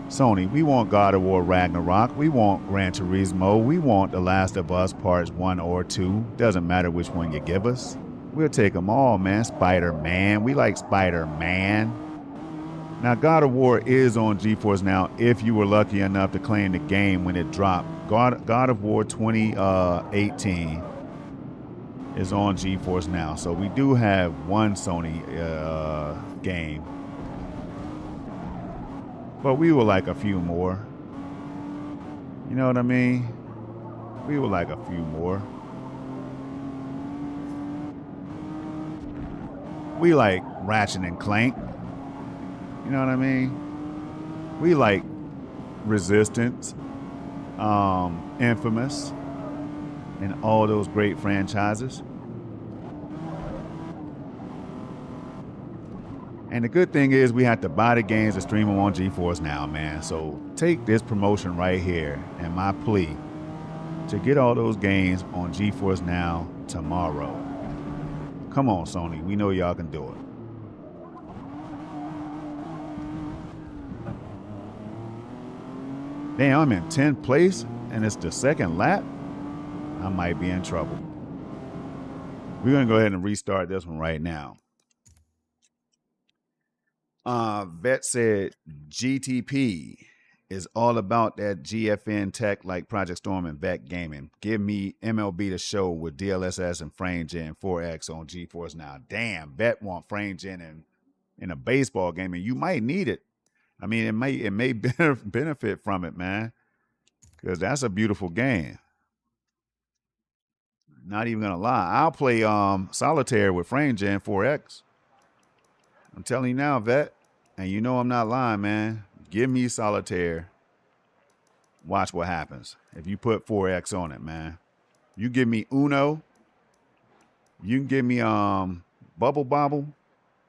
Sony, we want God of War Ragnarok. We want Gran Turismo. We want The Last of Us Parts 1 or 2. Doesn't matter which one you give us. We'll take them all, man. Spider-Man. We like Spider-Man. Now, God of War is on GeForce Now if you were lucky enough to claim the game when it dropped. God of War 2018 is on GeForce Now. So we do have one Sony game. But we would like a few more. You know what I mean? We would like a few more. We like Ratchet and Clank. You know what I mean? We like Resistance, Infamous, and all those great franchises. And the good thing is we have to buy the games and stream them on GeForce Now, man. So take this promotion right here and my plea to get all those games on GeForce Now tomorrow. Come on, Sony. We know y'all can do it. Damn, I'm in 10th place and it's the second lap. I might be in trouble. We're going to go ahead and restart this one right now. Vet said GTP is all about that GFN tech like Project Storm and Vet Gaming. Give me MLB The Show with DLSS and Frame Gen 4X on GeForce Now. Damn, Vet want Frame Gen in a baseball game, and you might need it. I mean, it may benefit from it, man, because that's a beautiful game. Not even gonna lie, I'll play Solitaire with Frame Gen 4X. I'm telling you now, Vet, and you know I'm not lying, man. Give me Solitaire. Watch what happens if you put 4X on it, man. You give me Uno. You can give me Bubble Bobble.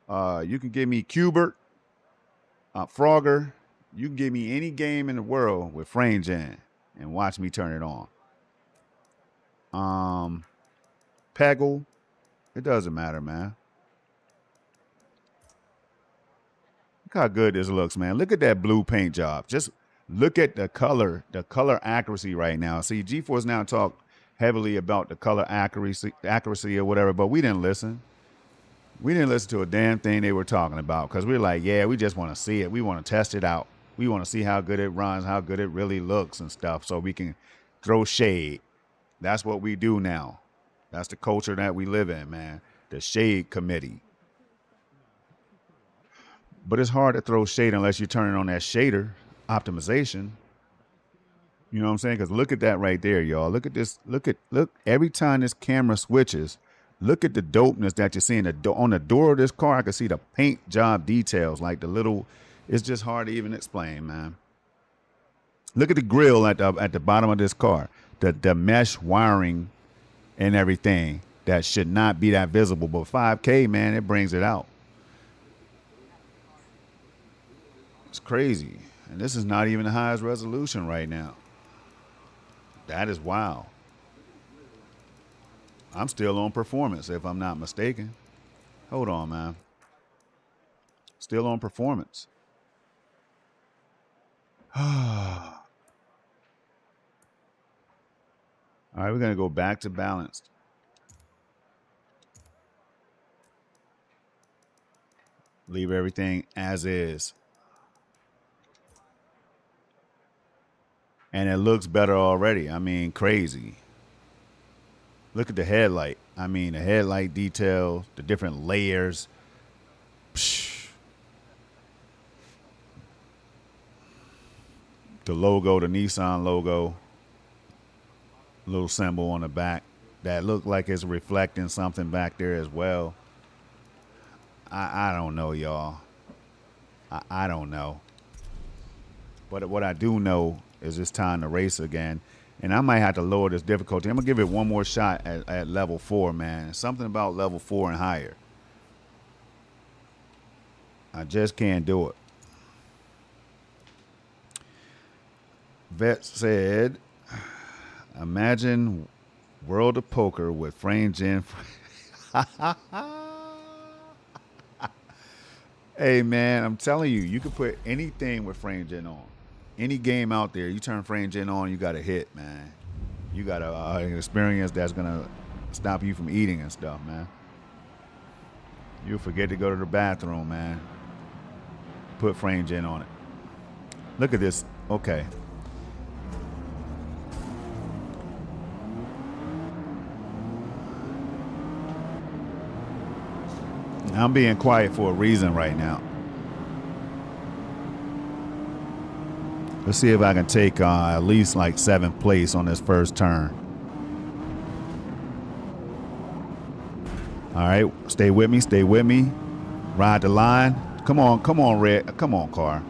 You can give me Cubert. Frogger. You can give me any game in the world with frame gen and watch me turn it on. Peggle, it doesn't matter, man. Look how good this looks, man. Look at that blue paint job. Just look at the color accuracy right now. See, GeForce now talk heavily about the color accuracy or whatever, but we didn't listen. We didn't listen to a damn thing they were talking about because we were like, yeah, we just want to see it. We want to test it out. We want to see how good it runs, how good it really looks and stuff so we can throw shade. That's what we do now. That's the culture that we live in, man. The shade committee. But it's hard to throw shade unless you're turning on that shader optimization. You know what I'm saying? Because look at that right there, y'all. Look at this. Look every time this camera switches, look at the dopeness that you're seeing. On the door of this car, I can see the paint job details, like the little. It's just hard to even explain, man. Look at the grill at the bottom of this car. The mesh wiring and everything that should not be that visible, but 5K, man, it brings it out. It's crazy, and this is not even the highest resolution right now. That is wild. I'm still on performance, if I'm not mistaken. Hold on, man. Still on performance. All right, we're going to go back to balanced. Leave everything as is. And it looks better already. I mean, crazy. Look at the headlight. I mean, the headlight details, the different layers. Psh. The logo, the Nissan logo. Little symbol on the back that looked like it's reflecting something back there as well. I don't know, y'all. I don't know. But what I do know is it's time to race again. And I might have to lower this difficulty. I'm going to give it one more shot at level 4, man. Something about level 4 and higher. I just can't do it. Vet said, imagine World of Poker with frame gen. Hey, man, I'm telling you, you can put anything with frame gen on. Any game out there, you turn frame gen on, you got a hit, man. You got an experience that's going to stop you from eating and stuff, man. You'll forget to go to the bathroom, man. Put frame gen on it. Look at this. Okay. I'm being quiet for a reason right now. Let's see if I can take at least like 7th place on this first turn. All right, stay with me, stay with me. Ride the line. Come on, Red. Come on, car.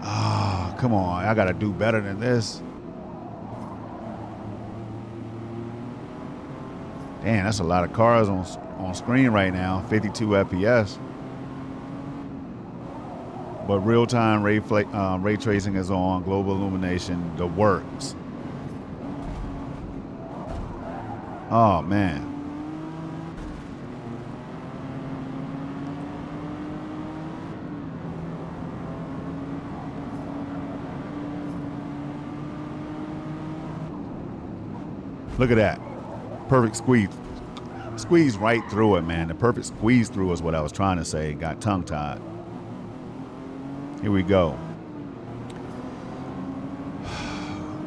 Ah, come on. I got to do better than this. Damn, that's a lot of cars on screen right now. 52 FPS. But real-time ray tracing is on. Global illumination, the works. Oh, man. Look at that. Perfect squeeze. Squeeze right through it, man. The perfect squeeze through is what I was trying to say. Got tongue-tied. Here we go.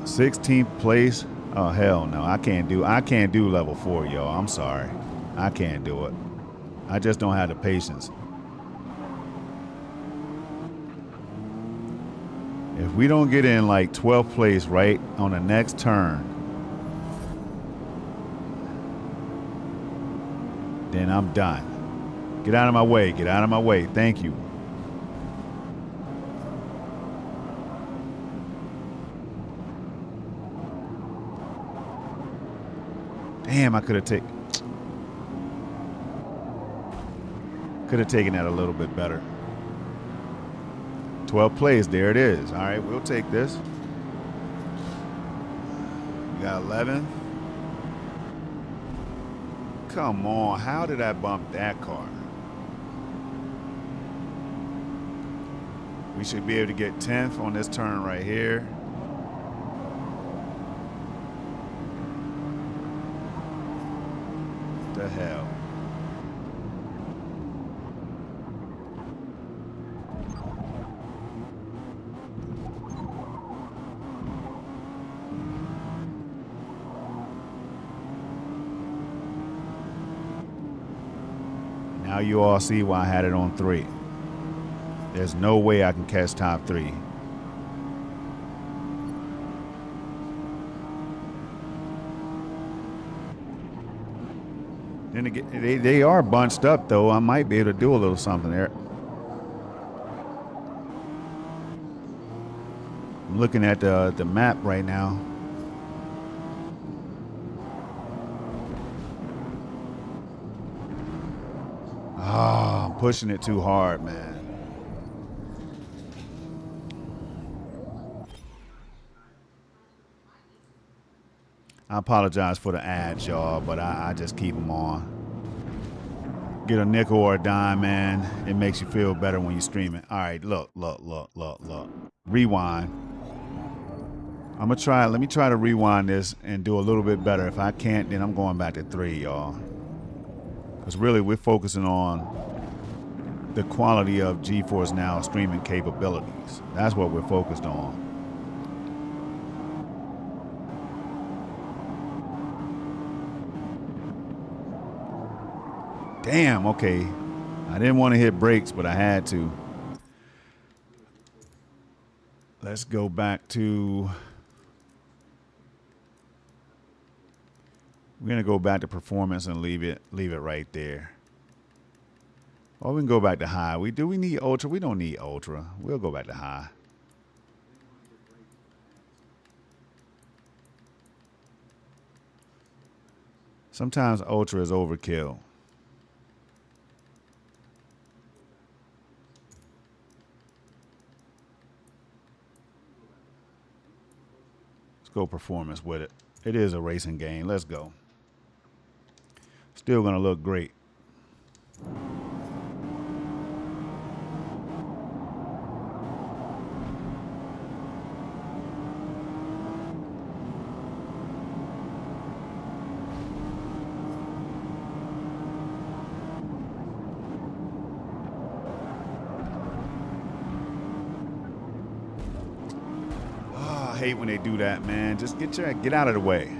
16th place. Oh, hell no. I can't do level 4, y'all. I'm sorry. I can't do it. I just don't have the patience. If we don't get in like 12th place right on the next turn, then I'm done. Get out of my way. Get out of my way. Thank you. Damn, I could have taken. Could have taken that a little bit better. 12 plays, there it is. All right, we'll take this. We got 11. Come on, how did I bump that car? We should be able to get 10th on this turn right here. What the hell? Now you all see why I had it on 3. There's no way I can catch top 3. Then again, they are bunched up though. I might be able to do a little something there. I'm looking at the map right now. Ah, I'm pushing it too hard, man. I apologize for the ads, y'all, but I just keep them on. Get a nickel or a dime, man. It makes you feel better when you stream it. All right, look. Rewind. I'm gonna try. Let me try to rewind this and do a little bit better. If I can't, then I'm going back to 3, y'all. Because really, we're focusing on the quality of GeForce Now streaming capabilities. That's what we're focused on. Damn, okay. I didn't want to hit brakes, but I had to. Let's go back to... We're going to go back to performance and leave it right there. Or we can go back to high. Do we need ultra? We don't need ultra. We'll go back to high. Sometimes ultra is overkill. Let's go performance with it. It is a racing game. Let's go. Still gonna look great. Oh, I hate when they do that, man. Just get out of the way.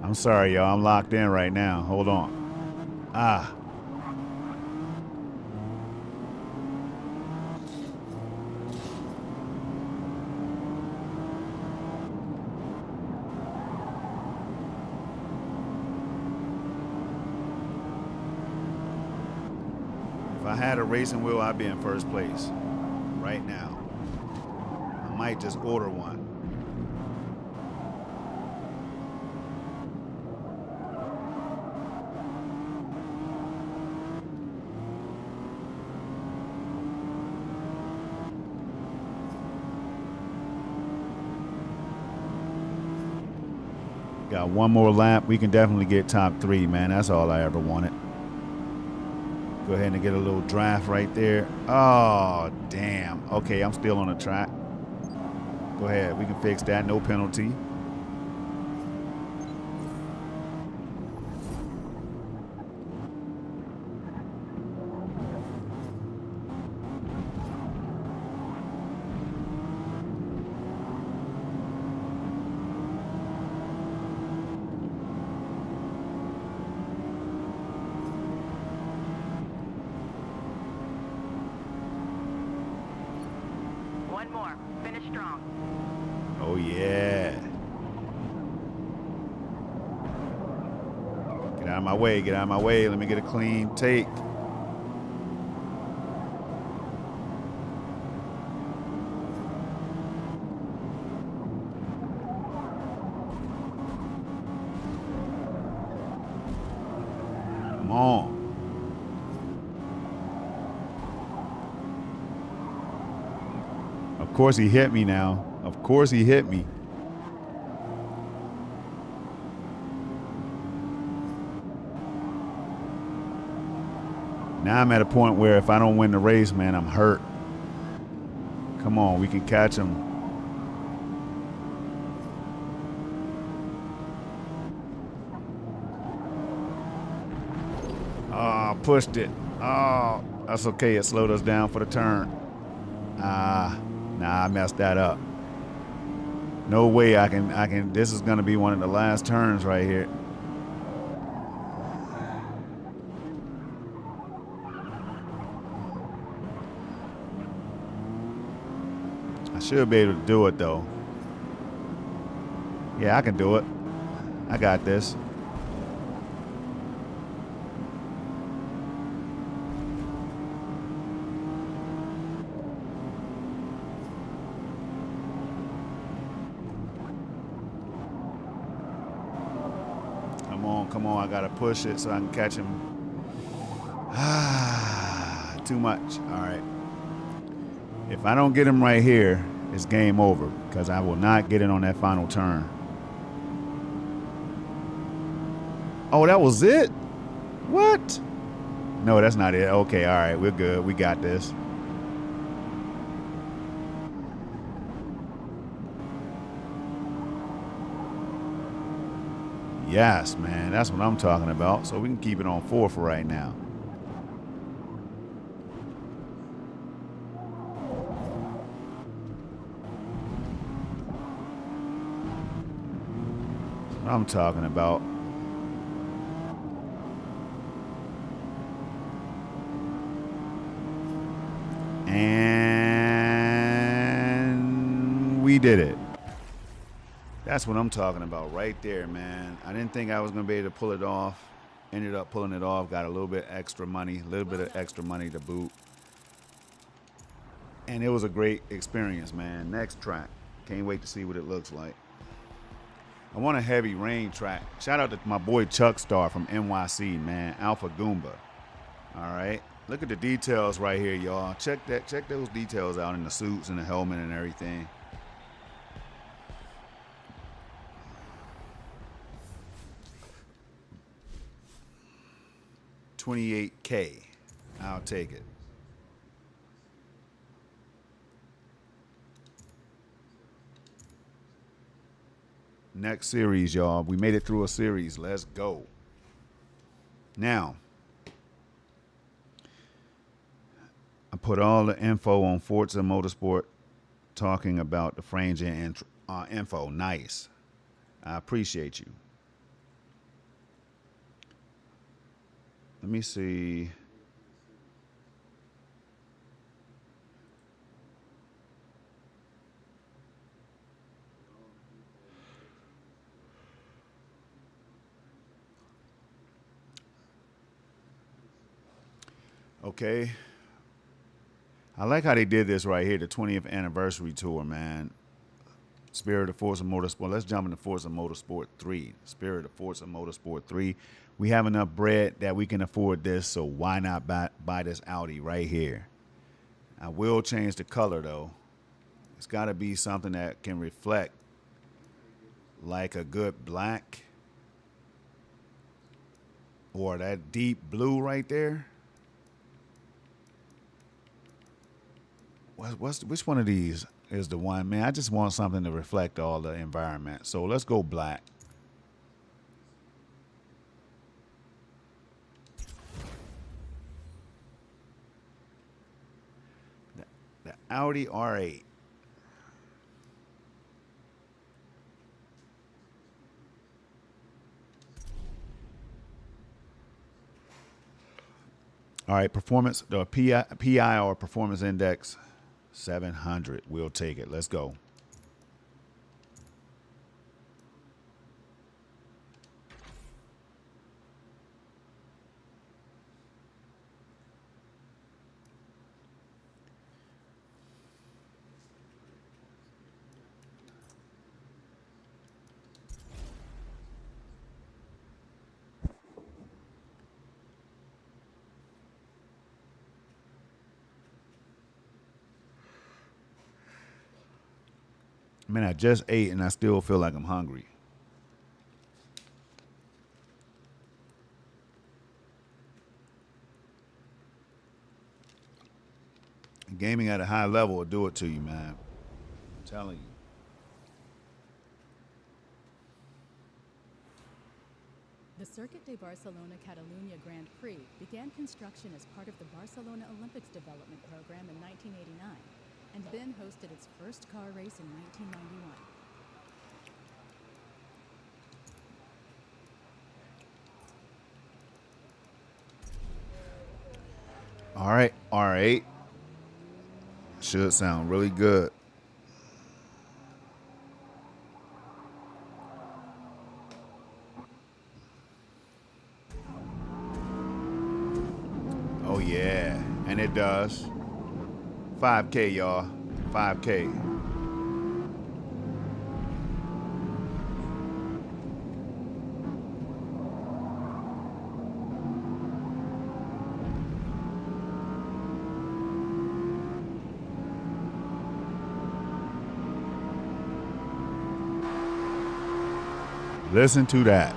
I'm sorry, y'all. I'm locked in right now. Hold on. Ah. If I had a racing wheel, I'd be in first place right now. I might just order one. Got one more lap. We can definitely get top 3, man. That's all I ever wanted. Go ahead and get a little draft right there. Oh, damn. Okay, I'm still on the track. Go ahead. We can fix that. No penalty. One more. Finish strong. Oh, yeah. Get out of my way. Get out of my way. Let me get a clean take. on. Of course he hit me now. Of course he hit me. Now I'm at a point where if I don't win the race, man, I'm hurt. Come on, we can catch him. Oh, pushed it. Oh, that's okay. It slowed us down for the turn. Nah, I messed that up. No way I can. This is going to be one of the last turns right here. I should be able to do it, though. Yeah, I can do it. I got this. Come on, I gotta push it so I can catch him. Too much. All right. If I don't get him right here, it's game over because I will not get it on that final turn. Oh, that was it? What? No, that's not it. Okay, all right, we're good. We got this. Yes, man, that's what I'm talking about. So we can keep it on 4 for right now. That's what I'm talking about. And we did it. That's what I'm talking about right there, man. I didn't think I was going to be able to pull it off. Ended up pulling it off. Got a little bit extra money. A little bit of extra money to boot. And it was a great experience, man. Next track. Can't wait to see what it looks like. I want a heavy rain track. Shout out to my boy Chuck Star from NYC, man. Alpha Goomba. All right. Look at the details right here, y'all. Check those details out in the suits and the helmet and everything. $28K. I'll take it. Next series, y'all. We made it through a series. Let's go. Now, I put all the info on Forza Motorsport talking about the frame gen info. Nice. I appreciate you. Let me see. Okay. I like how they did this right here, the 20th anniversary tour, man. Spirit of Forza Motorsport. Let's jump into Forza Motorsport 3. Spirit of Forza Motorsport 3. We have enough bread that we can afford this, so why not buy this Audi right here? I will change the color, though. It's got to be something that can reflect like a good black or that deep blue right there. Which one of these is the one? Man, I just want something to reflect all the environment. So let's go black. The Audi R8. All right, performance, the PI or performance index, 700. We'll take it. Let's go. Man, I just ate and I still feel like I'm hungry. Gaming at a high level will do it to you, man. I'm telling you. The Circuit de Barcelona Catalunya Grand Prix began construction as part of the Barcelona Olympics Development Program in 1989 and then hosted its first car race in 1991. All right, R8. Should sound really good. Oh yeah, and it does. 5K, y'all. 5K. Listen to that.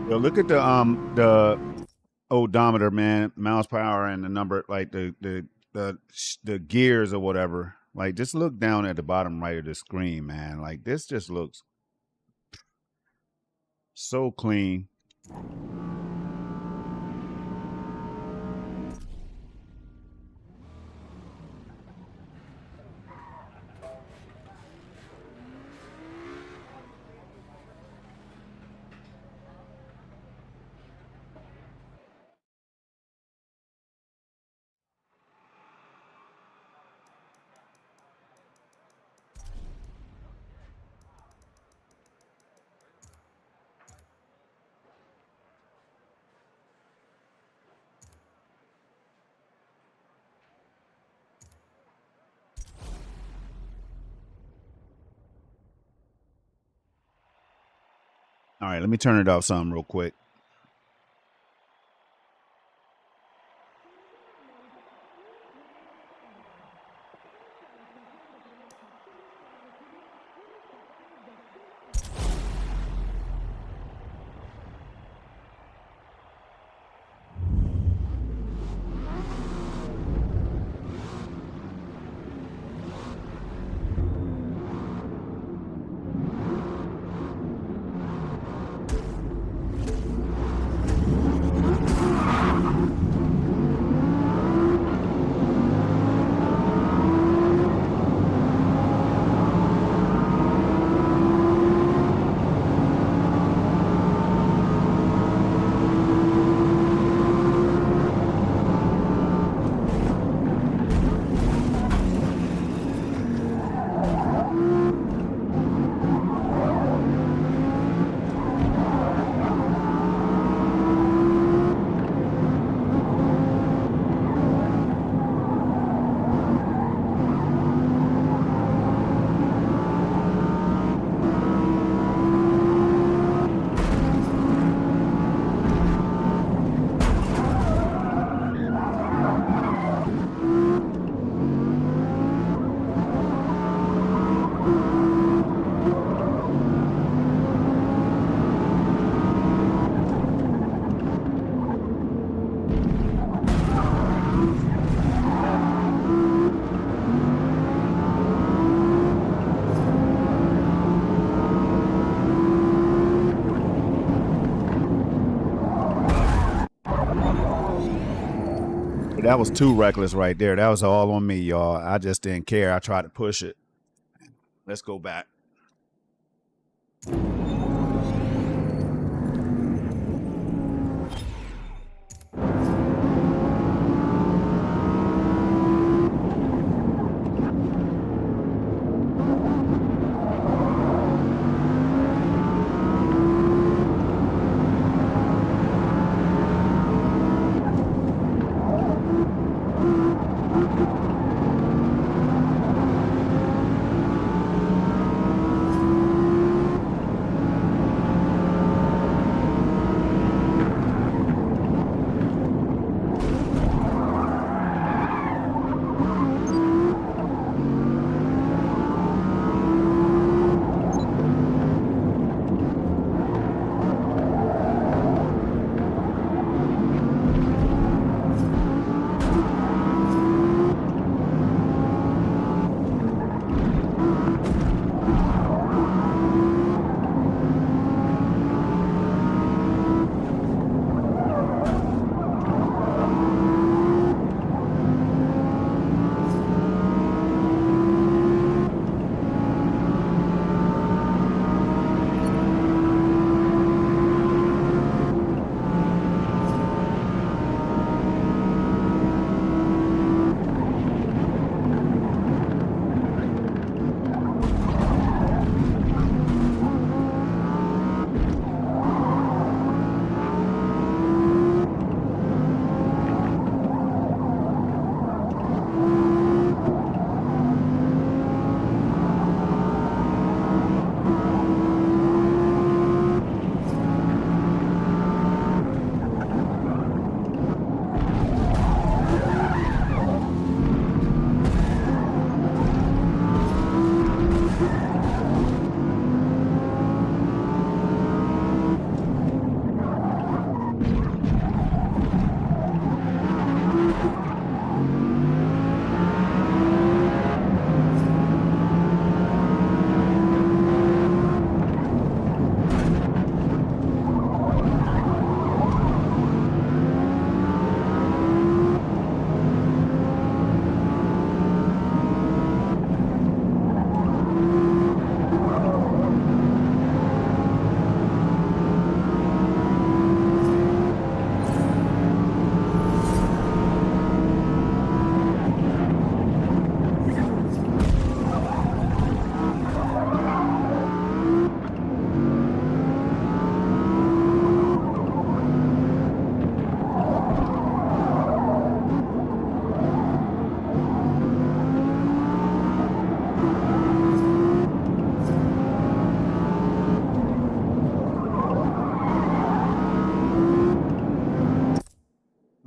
Yo, look at the odometer, man, miles per hour, and the number, like the gears or whatever. Like, just look down at the bottom right of the screen, man. Like, this just looks so clean. All right, let me turn it off some real quick. That was too reckless right there. That was all on me, y'all. I just didn't care. I tried to push it. Let's go back.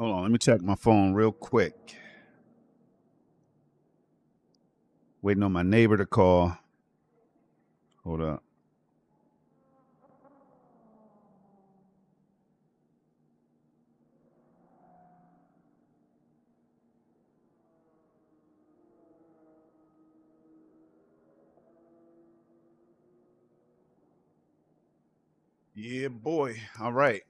Hold on, let me check my phone real quick. Waiting on my neighbor to call. Hold up. Yeah, boy. All right.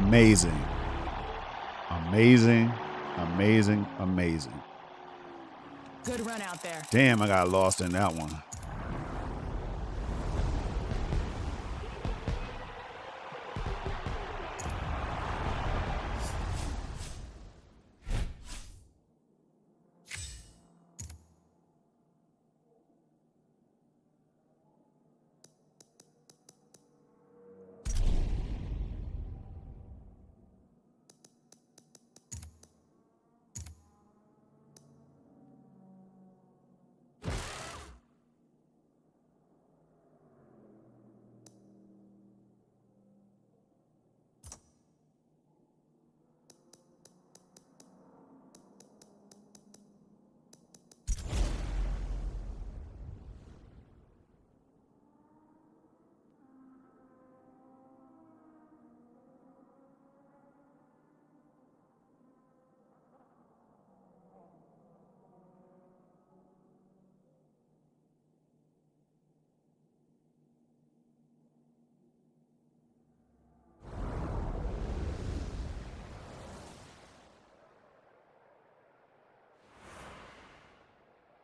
Amazing. Amazing. Amazing. Amazing. Good run out there. Damn, I got lost in that one.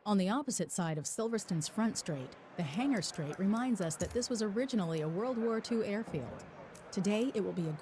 On the opposite side of Silverstone's Front Strait, the Hangar Strait reminds us that this was originally a World War II airfield. Today, it will be a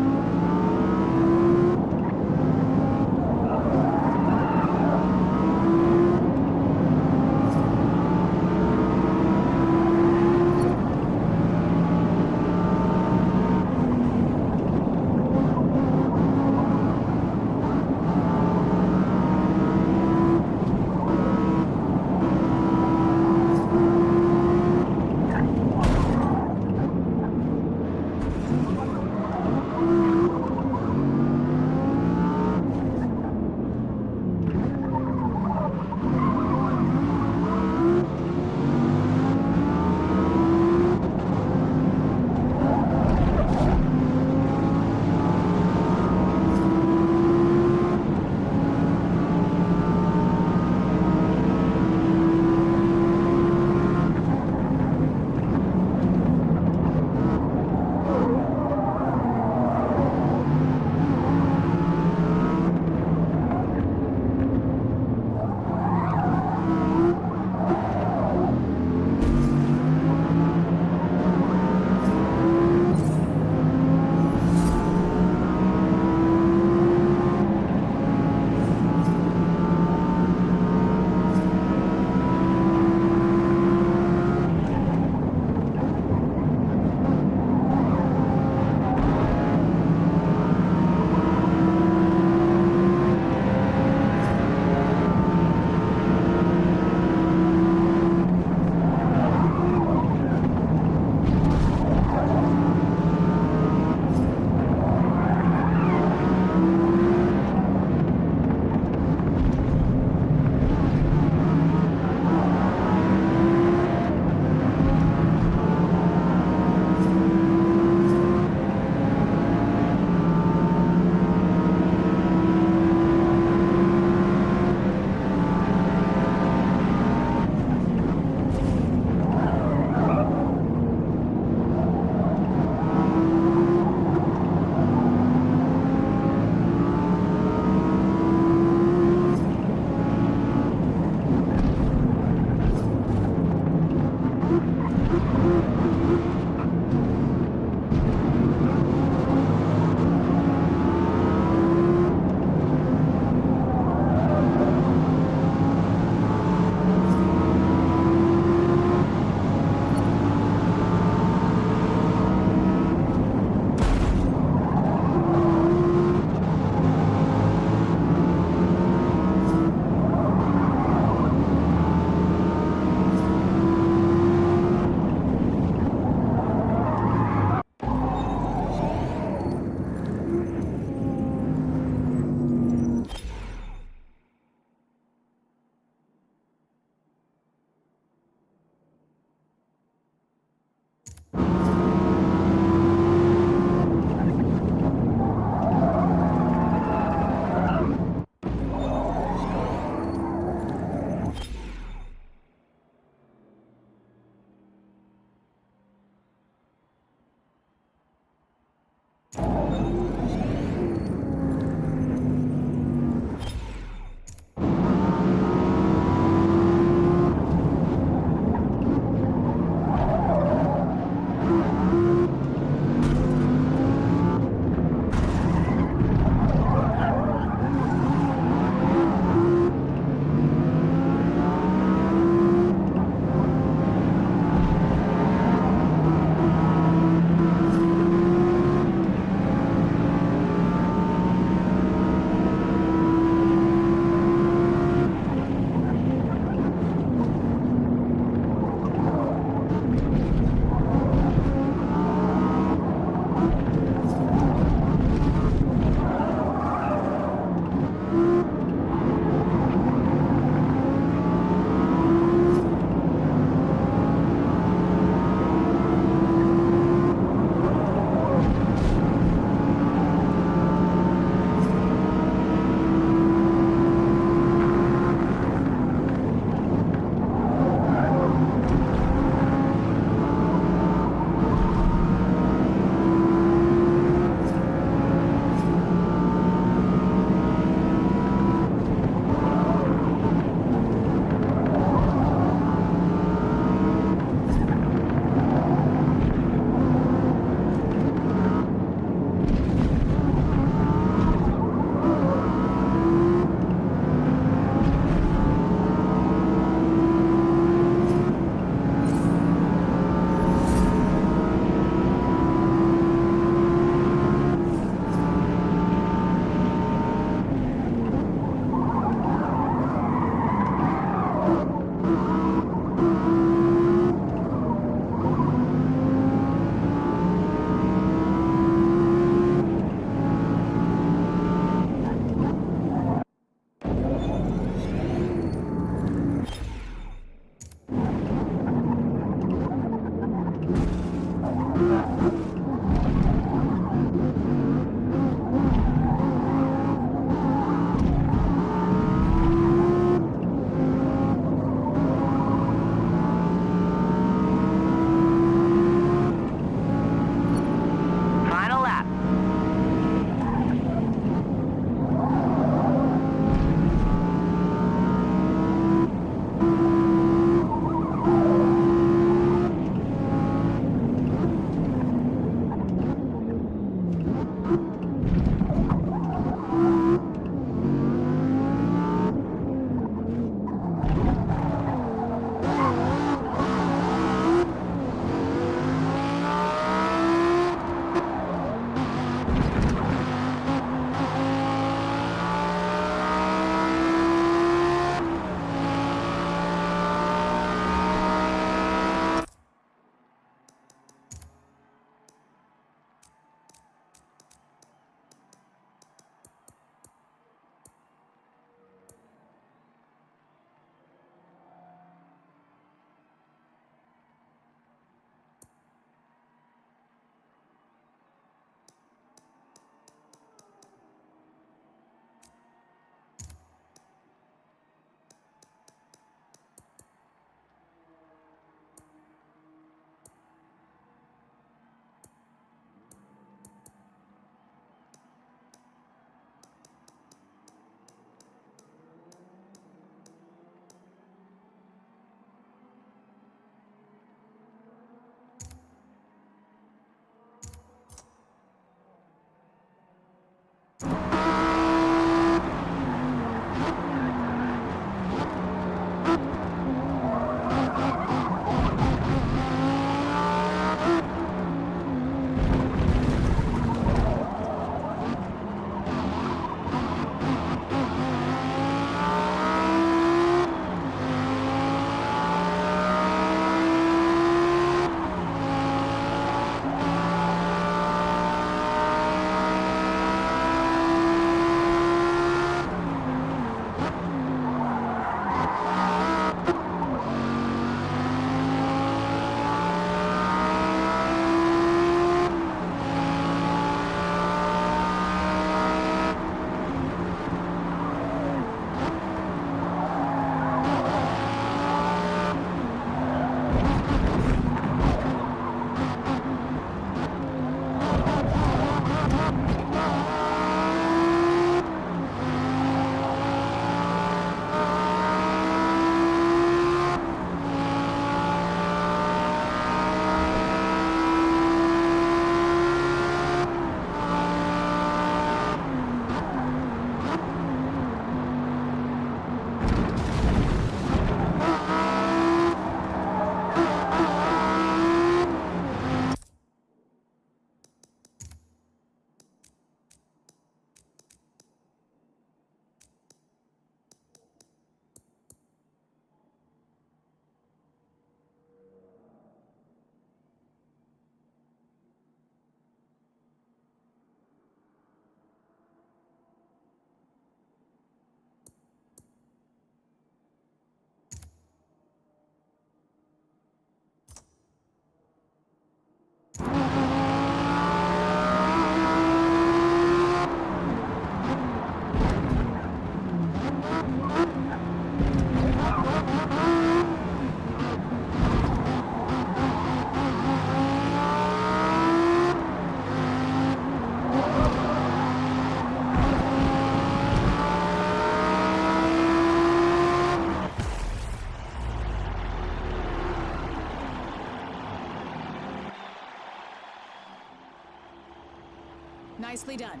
Nicely done.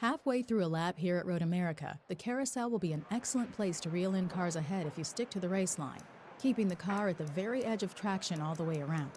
Halfway through a lap here at Road America, the carousel will be an excellent place to reel in cars ahead if you stick to the race line, keeping the car at the very edge of traction all the way around.